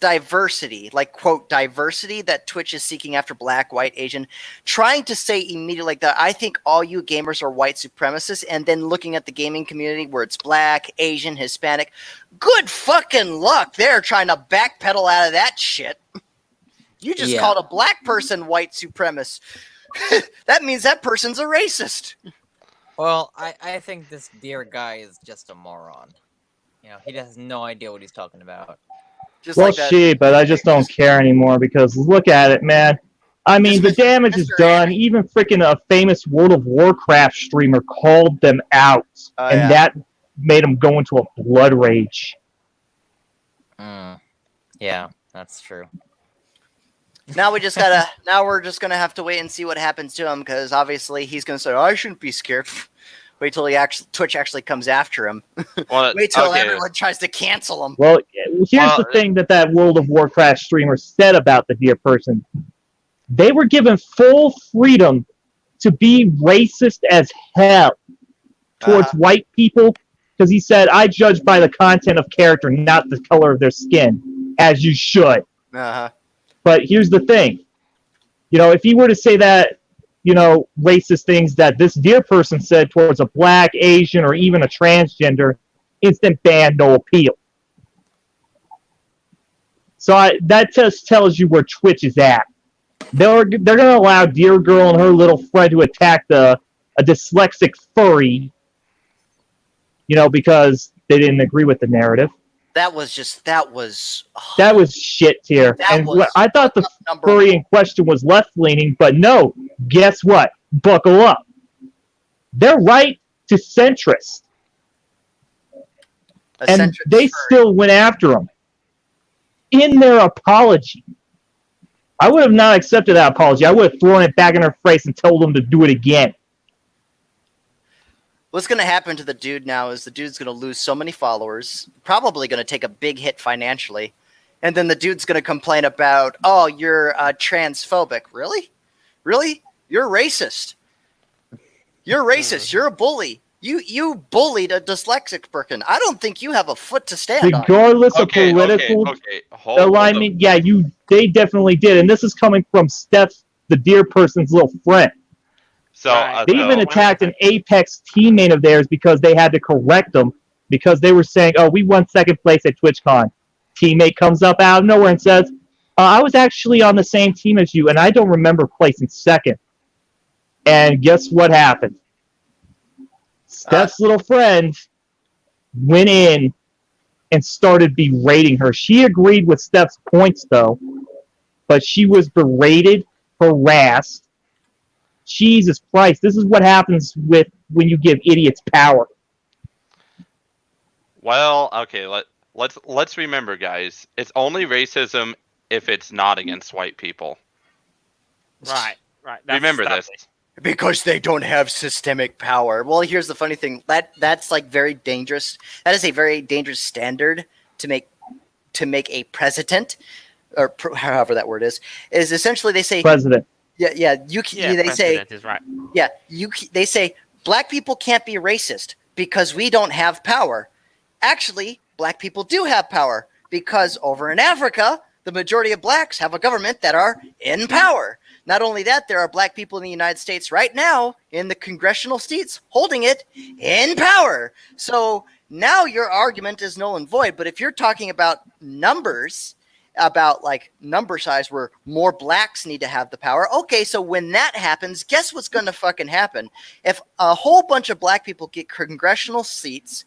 diversity, like quote diversity that Twitch is seeking after, black, white, Asian, trying to say immediately like that, I think all you gamers are white supremacists, and then looking at the gaming community where it's black, Asian, Hispanic, good fucking luck. They're trying to backpedal out of that shit. You just called a black person white supremacist. That means that person's a racist. Well, I think this dear guy is just a moron. He has no idea what he's talking about. Just Well, like that. shit, but I just don't care anymore because look at it, man. I mean, the damage is done. Even freaking a famous World of Warcraft streamer called them out, and that made them go into a blood rage. Yeah, that's true. Now we're just gonna have to wait and see what happens to him, because obviously he's gonna say, I shouldn't be scared. Wait till Twitch actually comes after him. well, Wait till okay. everyone tries to cancel him. Well, here's the thing that World of Warcraft streamer said about the dear person. They were given full freedom to be racist as hell towards white people, because he said, I judge by the content of character, not the color of their skin, as you should. Uh-huh. But here's the thing. if you were to say that, racist things that this dear person said towards a black, Asian, or even a transgender, instant ban, no appeal. So that just tells you where Twitch is at. They're going to allow Dear Girl and her little friend to attack a dyslexic furry, because they didn't agree with the narrative. That was shit tier. And I thought the furry in question was left-leaning, but no. Guess what? Buckle up. They're right to centrist. And they still went after him. In their apology. I would have not accepted that apology. I would have thrown it back in her face and told them to do it again. What's going to happen to the dude now is the dude's going to lose so many followers, probably going to take a big hit financially, and then the dude's going to complain about, oh, you're transphobic. Really? Really? You're racist. You're racist. You're a bully. You bullied a dyslexic person. I don't think you have a foot to stand on. Regardless of political alignment, they definitely did. And this is coming from Steph, the dear person's little friend. So they even attacked an Apex teammate of theirs because they had to correct them because they were saying, "Oh, we won second place at TwitchCon." Teammate comes up out of nowhere and says, "I was actually on the same team as you, and I don't remember placing second." And guess what happened? Steph's little friend went in and started berating her. She agreed with Steph's points, though, but she was berated, harassed. Jesus Christ, this is what happens when you give idiots power. Well, okay, let's remember, guys. It's only racism if it's not against white people. Right. Remember this. Because they don't have systemic power. Well, here's the funny thing. That's like very dangerous. That is a very dangerous standard to make a president, or however that word is essentially they say president. They say is right. They say black people can't be racist because we don't have power. Actually, black people do have power because over in Africa, the majority of blacks have a government that are in power. Not only that, there are black people in the United States right now in the congressional seats holding it in power. So now your argument is null and void. But if you're talking about numbers, about like number size where more blacks need to have the power. Okay, so when that happens, guess what's going to fucking happen? If a whole bunch of black people get congressional seats,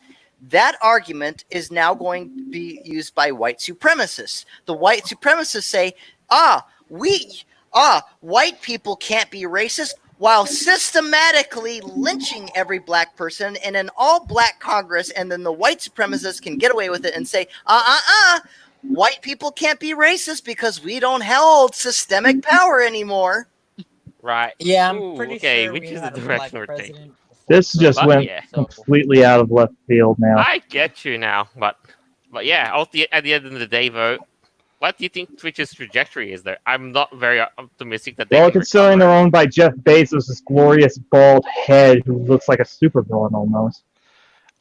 that argument is now going to be used by white supremacists. The white supremacists say, white people can't be racist, while systematically lynching every black person in an all-black Congress, and then the white supremacists can get away with it and say, white people can't be racist because we don't hold systemic power anymore. Right. Yeah, I'm pretty sure which is the direction we're taking. This just went completely out of left field now. I get you now, but yeah, at the end of the day, though, what do you think Twitch's trajectory is there? I'm not very optimistic that they Well, considering they're owned by Jeff Bezos' glorious bald head who looks like a supervillain almost.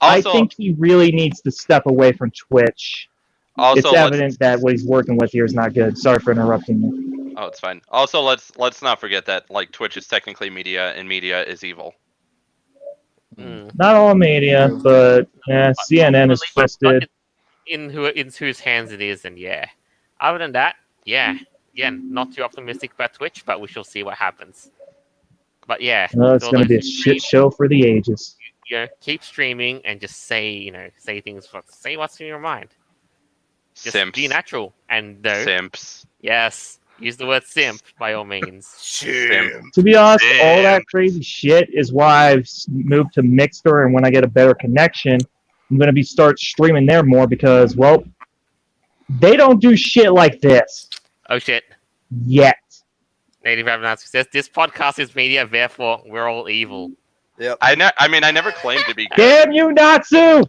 Also, I think he really needs to step away from Twitch. It's evident that what he's working with here is not good. Sorry for interrupting you. Oh, it's fine. Also, let's not forget that Twitch is technically media, and media is evil. Not all media, but CNN is twisted. In whose hands it is, and other than that, again, not too optimistic about Twitch, but we shall see what happens. But it's going to be a shit show for the ages. Keep streaming and just say say what's in your mind. Just Simps. Be natural and Simps. Yes, use the word simp by all means. Simp. To be honest, all that crazy shit is why I've moved to Mixer, and when I get a better connection, I'm going to start streaming there more because, well, they don't do shit like this. Oh shit. Yet. Native Avenatsu says this podcast is media, therefore we're all evil. Yep. I never claimed to be good. Damn you, Natsu!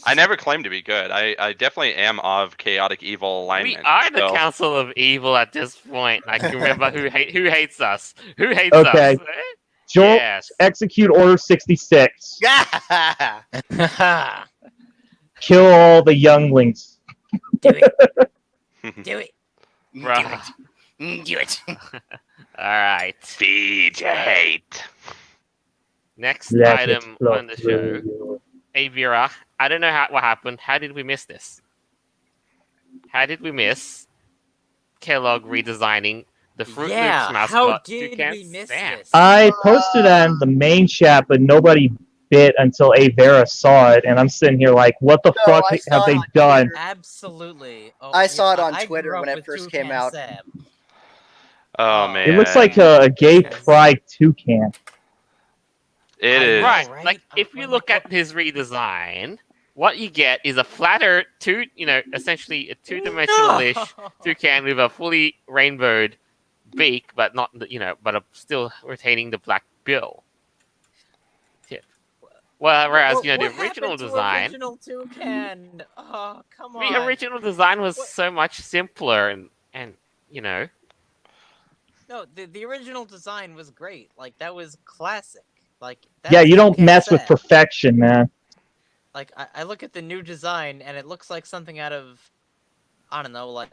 I never claimed to be good. I definitely am of chaotic evil alignment. We are the Council of Evil at this point. I can remember who hates us. Who hates us? Okay. Joel, execute Order 66. Kill all the younglings. Do it. Do it. Bruh. Do it. All right. Feed your hate. Next Let it item flow on the show. through. Hey Vera, I don't know what happened. How did we miss this? How did we miss Kellogg redesigning the Fruit Loops Yeah, mascot? how did Toucan we miss Sam? this? I posted on the main chat, but nobody bit until Avera saw it, and I'm sitting here like, what the No, fuck I have saw it they on done? Absolutely. Oh, I saw it on I Twitter grew up when it with first came Toucan out. Sam. Oh Oh. man, It looks like a gay pride toucan. It I is. know. Right. right? Like if you look at his redesign, what you get is a flatter essentially a two-dimensional-ish toucan with a fully rainbowed beak, but not but still retaining the black bill. Tip. Well, whereas the original design, Original Toucan. Oh, come on. the original design was What? so much simpler and No, the original design was great. Like that was classic. Like Yeah, that's you don't Toucan mess with Sam. perfection, man. Like I look at the new design and it looks like something out of, I don't know, like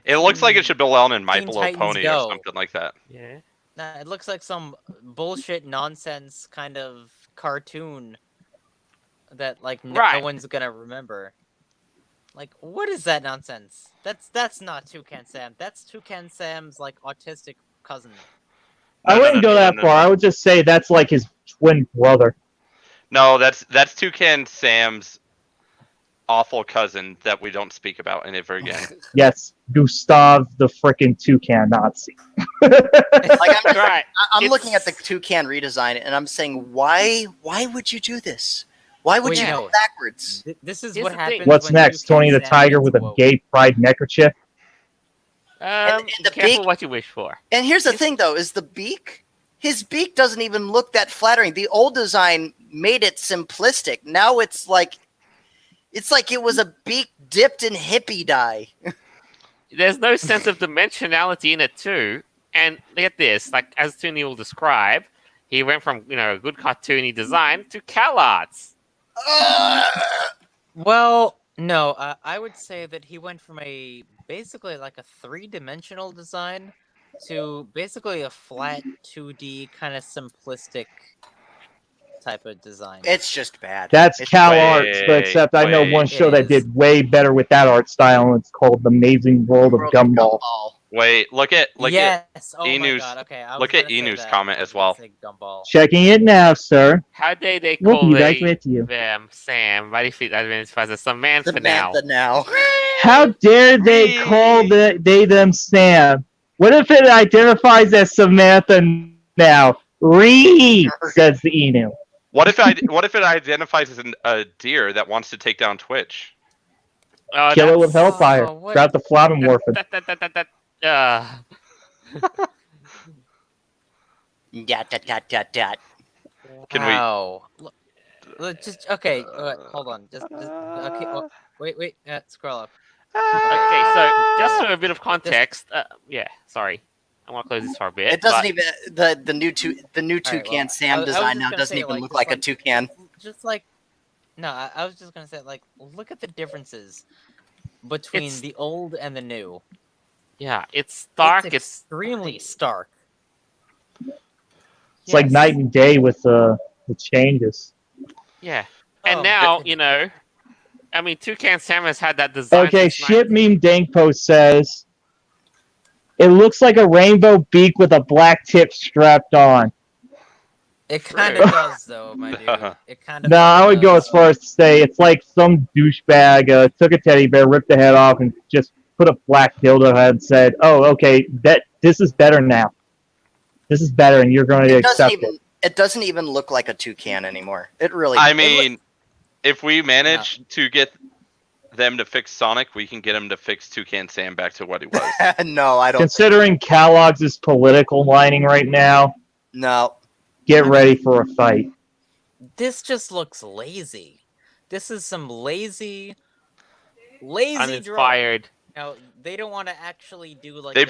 It looks like it should belong in My Teen Little Titans Pony or Go. something like that. yeah. Nah, it looks like some bullshit nonsense kind of cartoon that like no Right. one's gonna remember. Like, what is that nonsense? That's not Toucan Sam. That's Toucan Sam's like autistic cousin. I wouldn't go that far. I would just say that's like his twin brother. No, that's Toucan Sam's awful cousin that we don't speak about ever again. Yes, Gustav the frickin' toucan Nazi. Like Right. I'm looking at the Toucan redesign, and I'm saying, why would you do this? Why would Well, you you go know, backwards? This is Here's what the thing. happens. What's when next? Toucan Tony the Sam Tiger gets with a woke. gay pride neckerchief? And the Be careful beak- what you wish for. And here's the thing, though, is the beak. His beak doesn't even look that flattering. The old design made it simplistic. Now it's like it was a beak dipped in hippie dye. There's no sense of dimensionality in it too. And look at this, like as Tony will describe, he went from a good cartoony design to CalArts. Well, no, I would say that he went from basically like a three-dimensional design to basically a flat 2D kind of simplistic type of design. It's just bad. That's It's CalArts, but except I know one show that did way better with that art style, and it's called The Amazing World of Gumball. Wait, look at yes. Oh my Enu's god. Okay. I was look at gonna say Enu's that. comment I was as gonna well. say Gumball. Checking it now, sir. How dare they We'll call be right with you. them Sam? Why do you think that identifies as Samantha now? Samantha now. How dare they call they them Sam? What if it identifies as Samantha now? Read, says the Enu. What if it identifies as a deer that wants to take down Twitch? Kill it with Hellfire. what? Grab the Flabbermorphin. Dot. Can Wow. Just okay. Hold on. Just okay. Wait. Scroll up. Okay, so just for a bit of context, sorry, I want to close this for a bit. It doesn't but even the new Toucan Sam design now doesn't even look like a toucan. Just like no, I was just gonna say like look at the differences between the old and the new. Yeah, it's stark. It's extremely stark. It's like night and day with the changes. Yeah, and now I mean, Toucan Sam has had that design. Okay, Shit Meme Dankpo says it looks like a rainbow beak with a black tip strapped on. It kind of does, though, my dude. It kind of. No, I would go as far as to say it's like some douchebag took a teddy bear, ripped the head off, and just put a black dildo head and said, "Oh, okay, this is better now. This is better, and you're going to accept it." It doesn't even look like a toucan anymore. It really. I mean, if we manage to get them to fix Sonic, we can get them to fix Toucan Sam back to what he was. No, I don't. Considering Kellogg's political lining right now, no. Get ready for a fight. This just looks lazy. This is some lazy uninspired. Now they don't want to actually do like they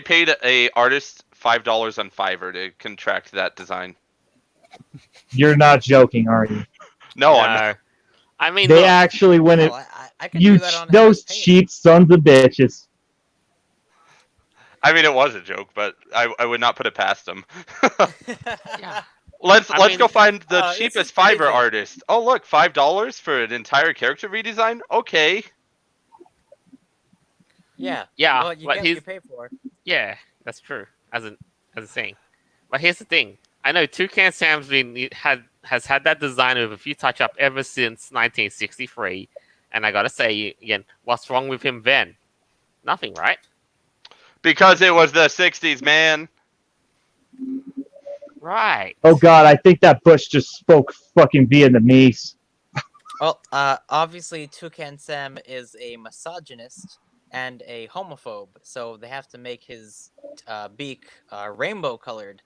paid a artist $5 on Fiverr to contract that design. You're not joking, are you? No, I'm not. I mean, they actually went. I could do that on those Paint. cheap sons of bitches. I mean, it was a joke, but I would not put it past them. Yeah. Let's mean, go find the this is cheapest Fiverr crazy. artist. Oh look, $5 for an entire character redesign. Okay. Yeah. Yeah, Well, you but get what he's you pay for. yeah, that's true. As a saying, but here's the thing. I know Toucan Sam's has had that design with a few touch up ever since 1963, and I gotta say again, what's wrong with him then? Nothing, right? Because it was the 60s, man. Right. Oh god, I think that Bush just spoke fucking Vietnamese. Well, obviously, Toucan Sam is a misogynist and a homophobe, so they have to make his beak rainbow colored.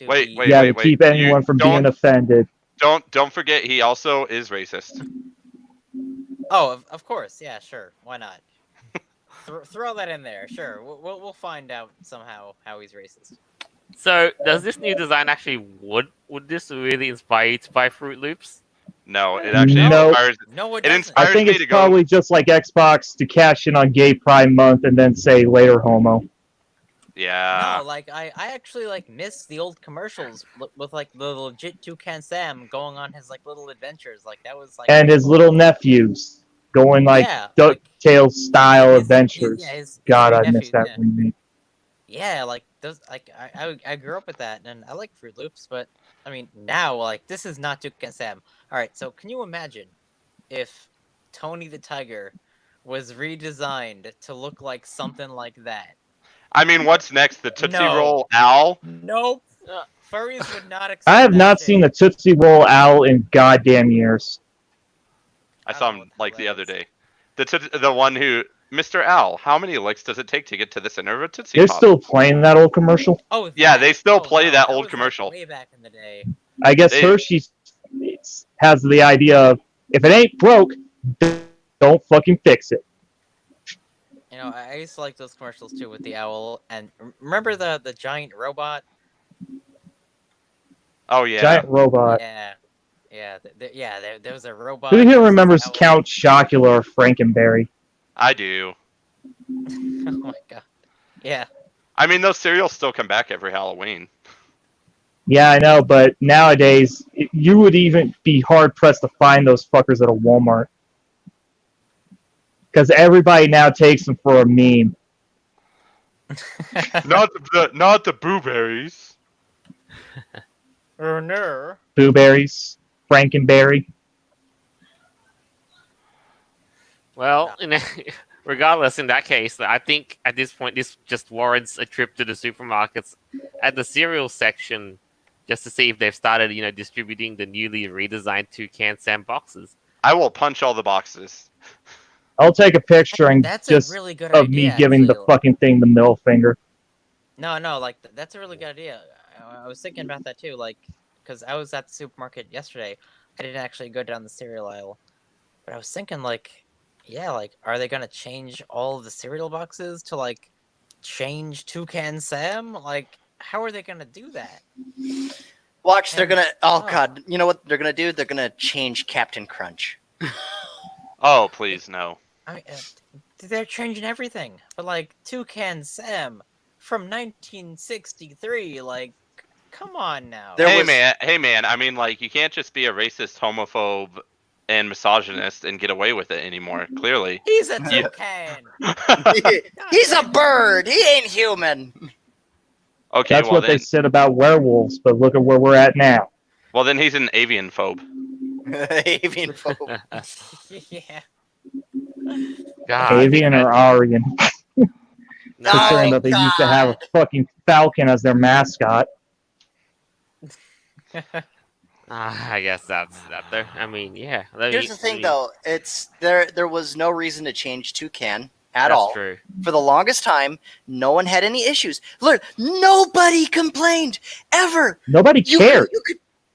Wait. To keep anyone from being offended. Don't forget, he also is racist. Oh, of course, yeah, sure, why not? Throw that in there, sure. We'll find out somehow how he's racist. So, does this new design actually would this really inspire you to buy Fruit Loops? No, it actually No. inspires. No, it It doesn't. inspires I think me it's to go. probably just like Xbox to cash in on Gay Pride Month and then say later homo. Yeah. No, like I actually like miss the old commercials with like the legit Toucan Sam going on his like little adventures. Like that was like And his little nephews going like yeah, DuckTales style his- adventures. his God, three I miss nephews, that yeah. remake. Yeah, like those. Like I grew up with that, and I like Fruit Loops, but I mean now like this is not Toucan Sam. All right, so can you imagine if Tony the Tiger was redesigned to look like something like that? I mean, what's next? The Tootsie No. Roll Owl? Nope. Furries would not accept. I have that not shit. seen the Tootsie Roll Owl in goddamn years. I I saw don't know him what like that the other is. day. The one who, Mr. Owl, how many licks does it take to get to the center of a Tootsie They're Pop? still playing that old commercial. Oh Yeah, that. they still Oh, play no, that old was, like, commercial. way back in the day. I guess They- Hershey has the idea of if it ain't broke, don't fucking fix it. You know, I used to like those commercials too with the owl. And remember the giant robot? Oh yeah. Giant robot. Yeah, there was a robot. Who here there was this remembers owl. Count Chocula or Frankenberry? I do. Oh my god. Yeah. I mean, those cereals still come back every Halloween. Yeah, I know, but nowadays you would even be hard pressed to find those fuckers at a Walmart because everybody now takes them for a meme. not the blueberries. No. Blueberries, Frankenberry. Well, regardless, in that case, I think at this point this just warrants a trip to the supermarkets at the cereal section just to see if they've started, distributing the newly redesigned Toucan Sam boxes. I will punch all the boxes. I'll take a picture and That's just a really good of idea. me giving the actually. fucking thing the middle finger. No, like that's a really good idea. I was thinking about that too, like because I was at the supermarket yesterday. I didn't actually go down the cereal aisle, but I was thinking like, yeah, like are they gonna change all of the cereal boxes to like change Toucan Sam? Like, how are they gonna do that? Watch, they're gonna. Oh Oh. god, you know what they're gonna do? They're gonna change Captain Crunch. Oh please no. I mean, they're changing everything, but like Toucan Sam from 1963, like, come on now. There Hey was- man. I mean, like, you can't just be a racist, homophobe, and misogynist and get away with it anymore. Clearly. He's a Yeah. toucan. He's a bird. He ain't human. Okay, That's well what then, they said about werewolves, but look at where we're at now. well then he's an avian phobe. Avian phobe. Yeah. God, Avian or Aryan. no, Considering that they used to have a fucking falcon as their mascot. I guess that's that there. I mean, yeah. Here's the thing, though. It's there was no reason to change Toucan at That's all. true. For the longest time, no one had any issues. Look, nobody complained ever. Nobody cared.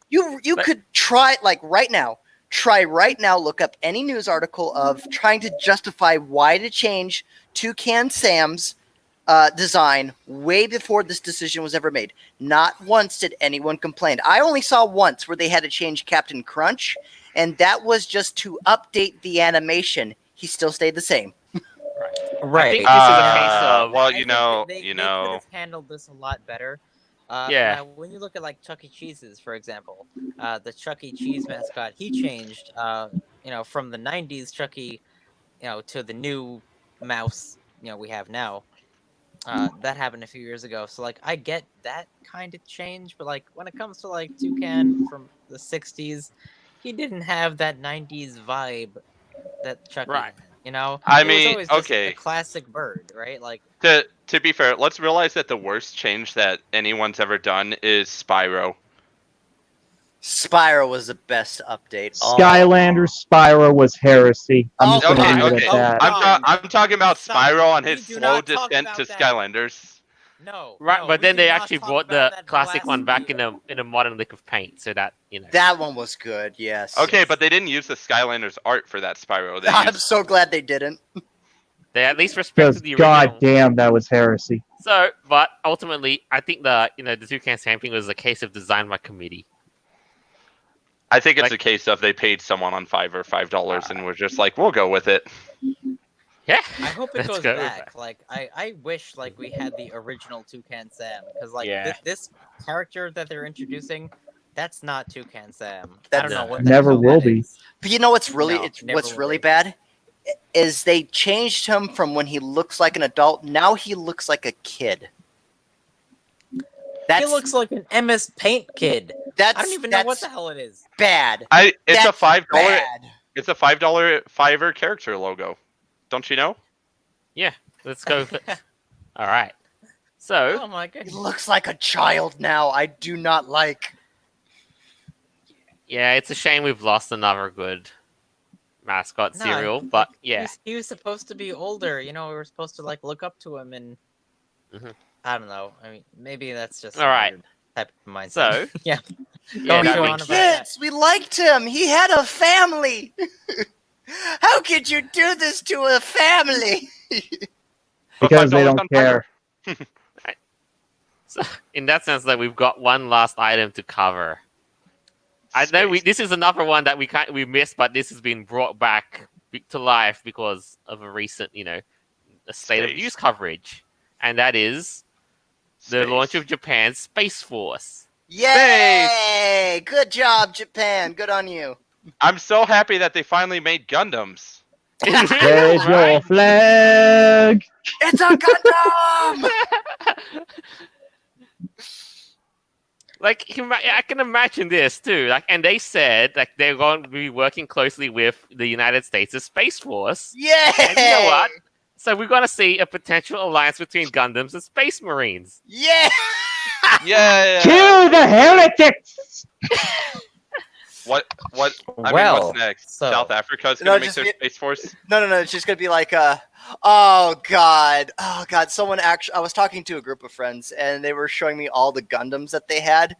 You could try like right now. Try right now. Look up any news article of trying to justify why to change Toucan Sam's design way before this decision was ever made. Not once did anyone complain. I only saw once where they had to change Captain Crunch, and that was just to update the animation. he still stayed the same. Right. I think this is a case of well, I think they could have handled this a lot better. Yeah. Now, when you look at like Chuck E. Cheese's, for example, the Chuck E. Cheese mascot, he changed, from the '90s Chucky, to the new mouse, we have now. That happened a few years ago. So like, I get that kind of change, but like when it comes to like Toucan from the '60s, he didn't have that '90s vibe that Chucky Right. had. I It was mean, always just okay. a classic bird, right? Like, To be fair, let's realize that the worst change that anyone's ever done is Spyro. Spyro was the best update. Skylander Spyro was heresy. I'm just Oh, going to Okay, leave it okay. at that. I'm talking about Stop. Spyro on We his do slow not talk descent about to that. Skylanders. no. Right, no, but we then do they not actually talk brought about the that classic one back blasphemy. in a modern lick of paint, so that That one was good. Yes. Okay, but they didn't use the Skylanders art for that Spyro. They I'm used... so glad they didn't. they at least Because respected the original. goddamn, that was heresy. So, but ultimately, I think the Toucan Sam thing was a case of design by committee. I think it's Like- a case of they paid someone on Fiverr $5 and were just like, we'll go with it. Yeah, I hope it let's goes go with back. that. Like, I wish like we had the original Toucan Sam, because like Yeah. this character that they're introducing, that's not Toucan Sam. I That don't know no. what the Never hell will that be. is. But you know what's really No, never what's will really be. bad is they changed him from when he looks like an adult. Now he looks like a kid. He looks like an MS Paint kid. That's I don't even know what that's the hell it is. bad. It's That's a $5. bad. It's a $5 Fiverr character logo. Don't you know? Let's go. All right. So, Oh my He goodness. looks like a child now. I do not like. yeah, it's a shame we've lost another good mascot No, serial, like, but yeah. he was supposed to be older. We were supposed to like look up to him, and Mhm. I don't know. I mean, maybe that's just All right. weird type of mindset. So, yeah, yeah, Don't that go makes on sense. about that. Kids, we liked him. He had a family. How could you do this to a family? But Because they $5 don't on care. So, in that sense, that we've got one last item to cover. I know Space. this is another one that we missed, but this has been brought back to life because of a recent, a state of Space. use coverage, and that is the Space. launch of Japan's Space Force. Yay! Good job, Japan. Good on you. I'm so happy that they finally made Gundams. Raise your Right? flag! It's a Gundam! Like, I can imagine this too. Like, and they said like they're going to be working closely with the United States' Space Force. Yay! And you know what? So we're going to see a potential alliance between Gundams and Space Marines. Yeah! Yeah. Kill the heretics! What? I mean, Well, what's next? so- South Africa's No, gonna make just their get- space force. No. It's just gonna be like, oh god. Someone actually, I was talking to a group of friends, and they were showing me all the Gundams that they had,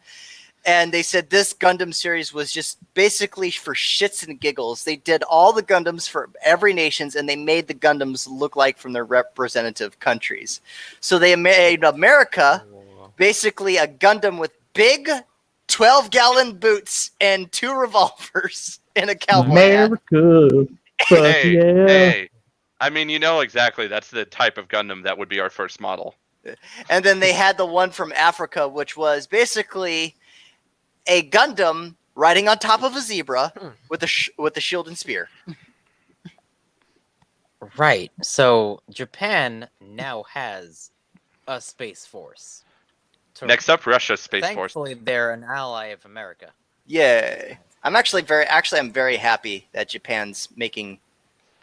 and they said this Gundam series was just basically for shits and giggles. They did all the Gundams for every nations, and they made the Gundams look like from their representative countries. So they made America basically a Gundam with big 12-gallon boots and 2 revolvers in a cowboy hat. America. Fuck Hey, yeah. hey. I mean, exactly. That's the type of Gundam that would be our first model. And then they had the one from Africa, which was basically a Gundam riding on top of a zebra with a shield and spear. Right. So Japan now has a space force. Next up, Russia's space force. Thankfully, they're an ally of America. Yay! I'm very happy that Japan's making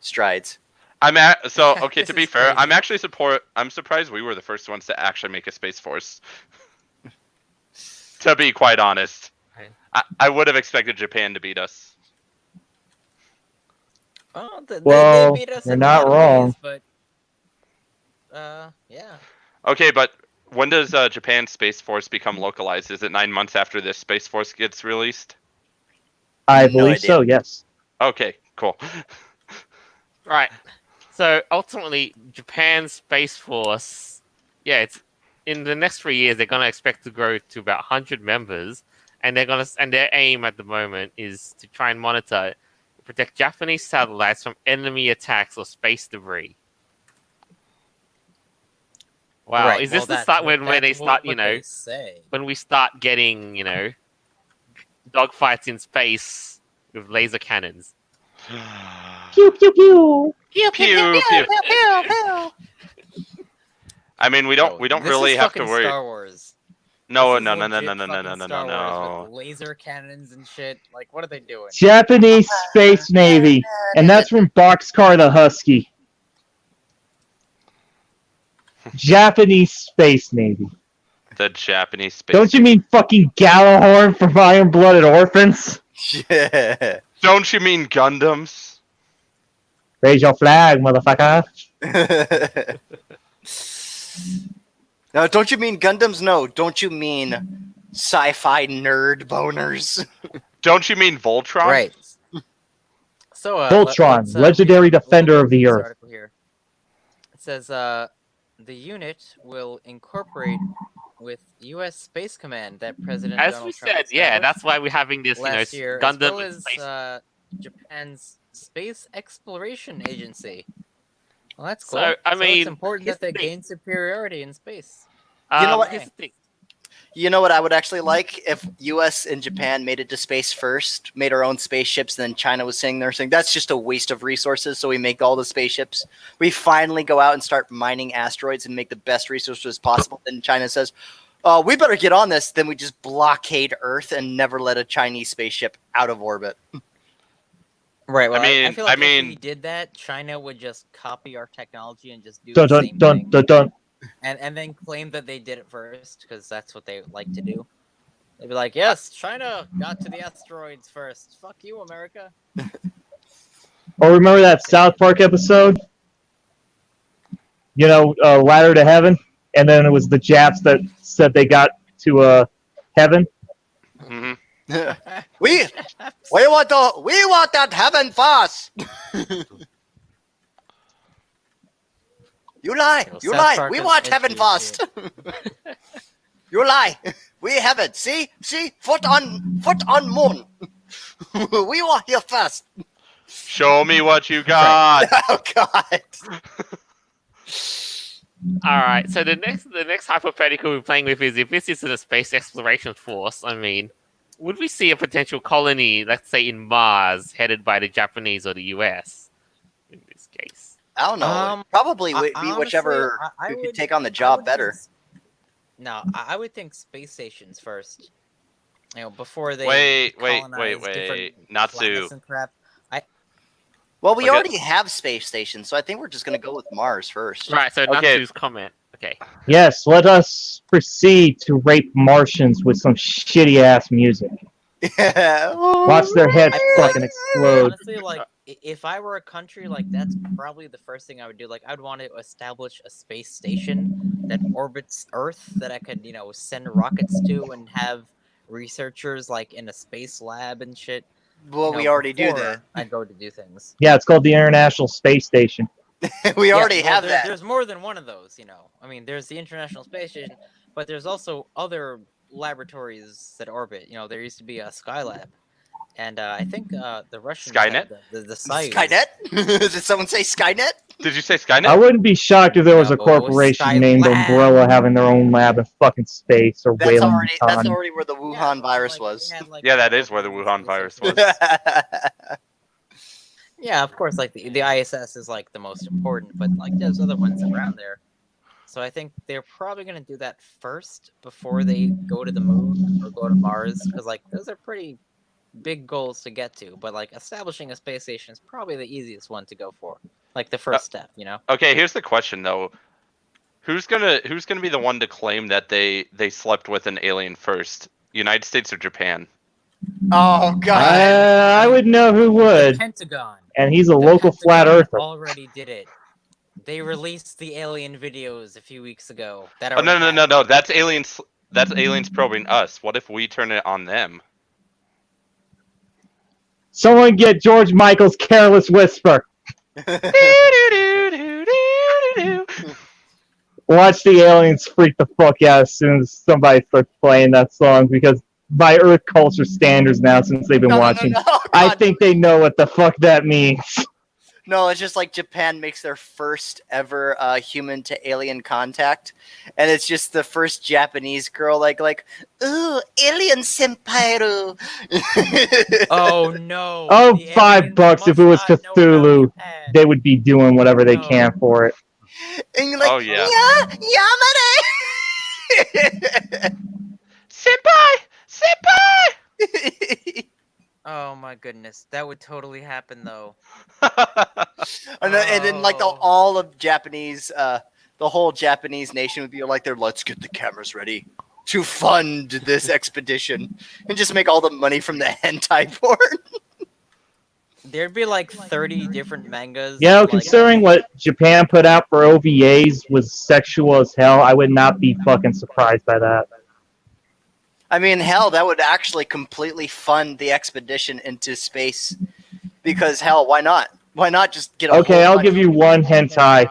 strides. Okay. This To be is fair, crazy. I'm surprised we were the first ones to actually make a space force. To be quite honest, Right. I would have expected Japan to beat us. Well, Well, they beat us you're in not a lot of wrong. ways, but yeah. Okay, but when does Japan's space force become localized? Is it 9 months after this space force gets released? I No believe idea. so, yes. Okay, cool. Right. So ultimately, Japan's Space Force, it's in the next 3 years they're gonna expect to grow to about 100 members, and their aim at the moment is to try and monitor protect Japanese satellites from enemy attacks or space debris. Wow, Right, is this well, the that's start what- when they that's start, what they say. when we start getting, dogfights in space with laser cannons? Pew pew pew. Pew pew. I mean, we don't This really is have to fucking worry. Star Wars. No, This is no, no, no, legit no, no, no, fucking no, no, Star Wars no. with laser cannons and shit. Like, what are they doing? Japanese Space Navy, and that's from Boxcar the Husky. Japanese Space Navy. The Japanese space. Don't you mean fucking Gallahorn from Iron Blooded Orphans? Yeah. Don't you mean Gundams? Raise your flag, motherfucker. No, don't you mean Gundams? No, don't you mean sci-fi nerd boners? Don't you mean Voltron? Right. So, Voltron, let's, legendary read a little defender bit of the this Earth. article here. It says, the unit will incorporate with U.S. Space Command that President As Donald we Trump said, yeah, established that's why we're having this, last year, Gundam as well and as space. Japan's Space Exploration Agency. Well, that's So, cool. I mean, it's important here's that they the thing. gain superiority in space. You know what? Here's the thing. You know what I would actually like if U.S. and Japan made it to space first, made our own spaceships, and then China was saying that's just a waste of resources. So we make all the spaceships. We finally go out and start mining asteroids and make the best resources possible. Then China says, we better get on this. Then we just blockade Earth and never let a Chinese spaceship out of orbit. Right. Well, I feel like I mean, if we did that, China would just copy our technology and just do Dun the dun same dun thing, dun dun. and then claim that they did it first because that's what they like to do. They'd be like, "Yes, China got to the asteroids first. Fuck you, America." Oh, remember that South Park episode? Ladder to Heaven? And then it was the Japs that said they got to heaven? hmm we want that heaven fast. You lie. Well, You South lie. Park We has want heaven issues, fast. You lie. We have it. See? Foot on moon. We want here first. Show me what you got. Oh God. All right. So the next hypothetical we're playing with is if this is a space exploration force. I mean, would we see a potential colony, let's say in Mars, headed by the Japanese or the US? In this case, I don't know. Probably would be whichever who could take on the job better. No, I would think space stations first. Before they Wait. colonize different Natsu. planets and crap. Well, we Okay. already have space stations, so I think we're just going to go with Mars first. right? So Okay. Natsu's comment. Okay. Yes, let us proceed to rape Martians with some shitty ass music. Yeah. Watch their heads fucking explode. Honestly, like, if I were a country, like, that's probably the first thing I would do. Like, I'd want to establish a space station that orbits Earth that I could, send rockets to and have researchers, like, in a space lab and shit. Well, we already do before that. I'd go to do things. Yeah, it's called the International Space Station. We Yeah, already well, have that. There's more than one of those, I mean, there's the International Space Station, but there's also other laboratories that orbit. There used to be a Skylab, and I think the Russians had Skynet? the Soyuz. Skynet? Did someone say Skynet? Did you say I Skynet? wouldn't be shocked if there was Yeah, a but it was corporation named Skylab. Umbrella having their own lab in fucking space or That's Whalen already Yutani. where the Wuhan Yeah, virus like, was. they had, like, Yeah, that is where the space Wuhan virus stations. was. Yeah, of course, like the ISS is like the most important, but like there's other ones around there. So I think they're probably gonna do that first before they go to the moon or go to Mars, because like those are pretty big goals to get to. But like establishing a space station is probably the easiest one to go for, like the first step, Okay, here's the question though. Who's gonna be the one to claim that they slept with an alien first? United States or Japan? Oh God. I would know who The would, Pentagon. and he's a The local flat Pentagon earther. already did it. They released the alien videos a few weeks ago. That Oh no already no no happened. no! That's aliens. That's aliens probing us. What if we turn it on them? Someone get George Michael's Careless Whisper. Watch the aliens freak the fuck out as soon as somebody starts playing that song, because by Earth culture standards now since they've been watching. No, I God. think they know what the fuck that means. No, it's just like Japan makes their first ever human to alien contact, and it's just the first Japanese girl like, ooh, alien senpai. Oh no! Oh, the aliens $5 if it was must not know about Cthulhu. Japan. They would be doing whatever they No. can for it. And you're like, Oh, yeah. Yamane! Senpai! Senpai! Oh my goodness, that would totally happen though. And then like Oh. all of Japanese, the whole Japanese nation would be like, let's get the cameras ready to fund this expedition and just make all the money from the hentai porn. There'd be like 30 different mangas. You know, like, considering what Japan put out for OVAs was sexual as hell, I would not be fucking surprised by that. I mean, hell, that would actually completely fund the expedition into space. Because hell, why not? Why not just get a Okay, whole I'll bunch give you one hentai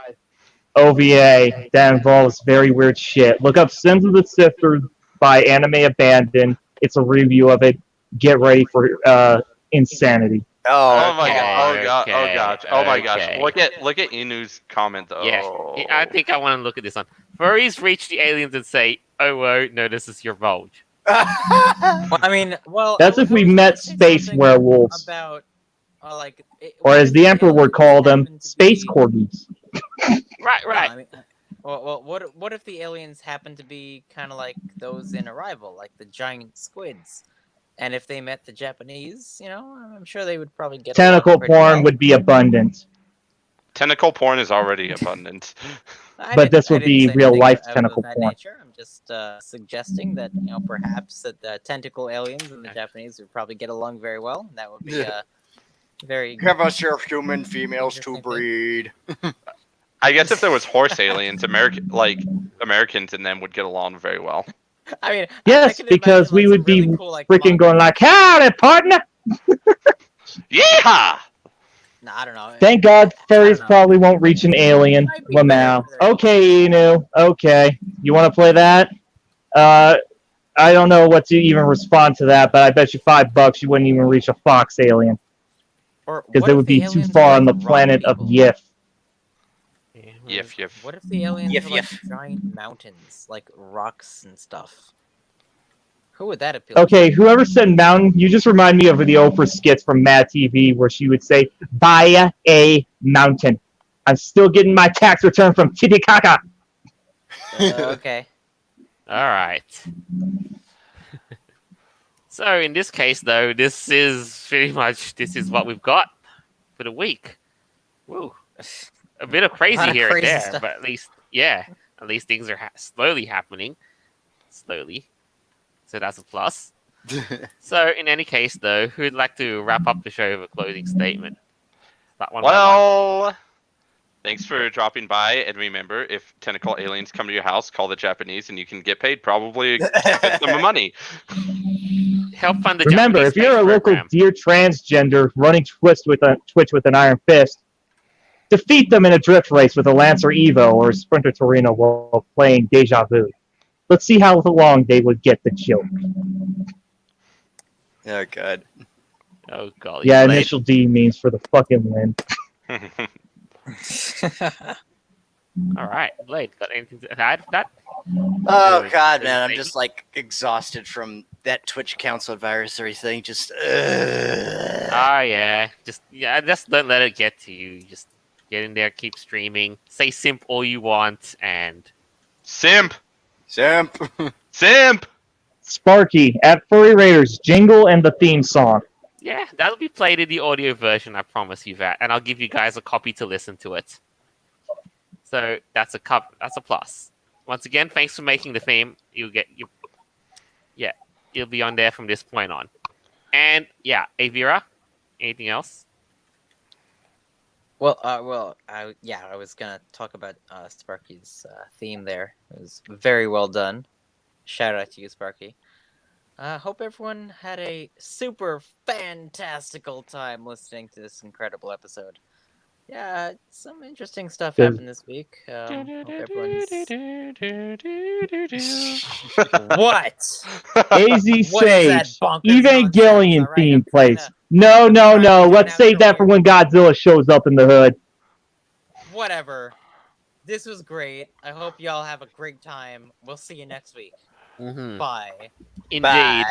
OVA that involves very weird shit. Look up Sins of the Sifter by Anime Abandoned. It's a review of it. Get ready for insanity. Oh my Okay, god! Oh god! Oh okay, gosh! Oh my gosh! okay. Look at Inu's comment though. Yeah, I think I want to look at this one. Furries reach the aliens and say, "Oh, whoa, no, this is your bulge." Well, I mean, well, That's I if was we gonna met say space something werewolves. About, like, Or what as if the Emperor would aliens call them, happen to space be- corgis. Right, No, right. I mean, well, what if the aliens happen to be kind of like those in Arrival, like the giant squids? And if they met the Japanese, I'm sure they would probably get Tentacle along pretty porn well. would be abundant. Tentacle porn is already abundant. But this would I didn't be say real anything life of tentacle that porn. nature. I'm just suggesting that perhaps that the tentacle aliens and the Japanese would probably get along very well. And that would be very. Give us your human females to Interesting thing. breed. I guess if there was horse aliens, Americans and them would get along very well. I mean, I Yes, can because imagine, we some would be really cool, like, freaking going manga- like, howdy, partner! Yeehaw! Nah, I don't know. Thank God I furries don't know. probably won't reach an alien. Might be better Lamau. for their- Okay, Inu. Okay. You want to play that? I don't know what to even respond to that, but I bet you $5 you wouldn't even reach a fox alien. Or Because what they if would the be too aliens far were on the like rock planet of people? Yif. Yif yif. What if the aliens Yif, were like yif. giant mountains, like rocks and stuff? Who would that appeal to? Okay, whoever said mountain, you just remind me of the Oprah skits from Mad TV where she would say, buy a mountain. I'm still getting my tax return from Titicaca. Okay. All right. So in this case, though, this is what we've got for the week. Woo. A bit of crazy Lot of here crazy and there, stuff. but at least things are slowly happening. Slowly. So that's a plus. So in any case, though, who'd like to wrap up the show with a closing statement? That one. by one. Well, thanks for dropping by, and remember, if tentacle aliens come to your house, call the Japanese, and you can get paid probably a good sum of money. Help fund the Remember, Japanese if you're a space local program. dear transgender running Twitch with an iron fist, defeat them in a drift race with a Lancer Evo or a Sprinter Torino while playing Deja Vu. Let's see how long they would get the joke. Oh, God. Oh golly. Yeah, Blade. initial D means for the fucking win. All right, Blade. Got anything to add to that? Oh, Good. God, Good man. I'm statement. just, like, exhausted from that Twitch council advisory thing. Just, Oh yeah. Just don't let it get to you. Just get in there, keep streaming, say simp all you want, and Simp! Simp. Simp! Sparky at Furry Raiders, jingle and the theme song. yeah, that'll be played in the audio version. I promise you that, and I'll give you guys a copy to listen to it. So that's a plus. Once again, thanks for making the theme. You'll be on there from this point on. And yeah, Avira, anything else? I was gonna talk about Sparky's theme there. It was very well done. Shout out to you, Sparky. Hope everyone had a super fantastical time listening to this incredible episode. Yeah, some interesting stuff Does- happened this week. Hope everyone's... What? AZ What is that Sage, bonkers Evangelion nonsense? All right, theme I'm place. trying to- No. trying to tune Let's out save your that for when weird- Godzilla shows up in the hood. Whatever. This was great. I hope y'all have a great time. We'll see you next week. Mhm. Bye. Indeed. Bye.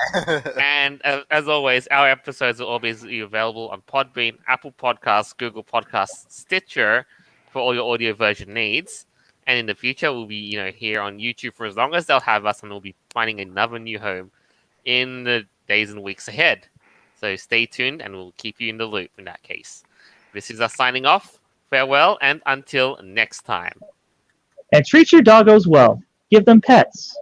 And as always, our episodes are always available on Podbean, Apple Podcasts, Google Podcasts, Stitcher for all your audio version needs. And in the future, we'll be here on YouTube for as long as they'll have us, and we'll be finding another new home in the days and weeks ahead. So stay tuned, and we'll keep you in the loop in that case. This is us signing off. Farewell, and until next time. And treat your doggos well. Give them pets.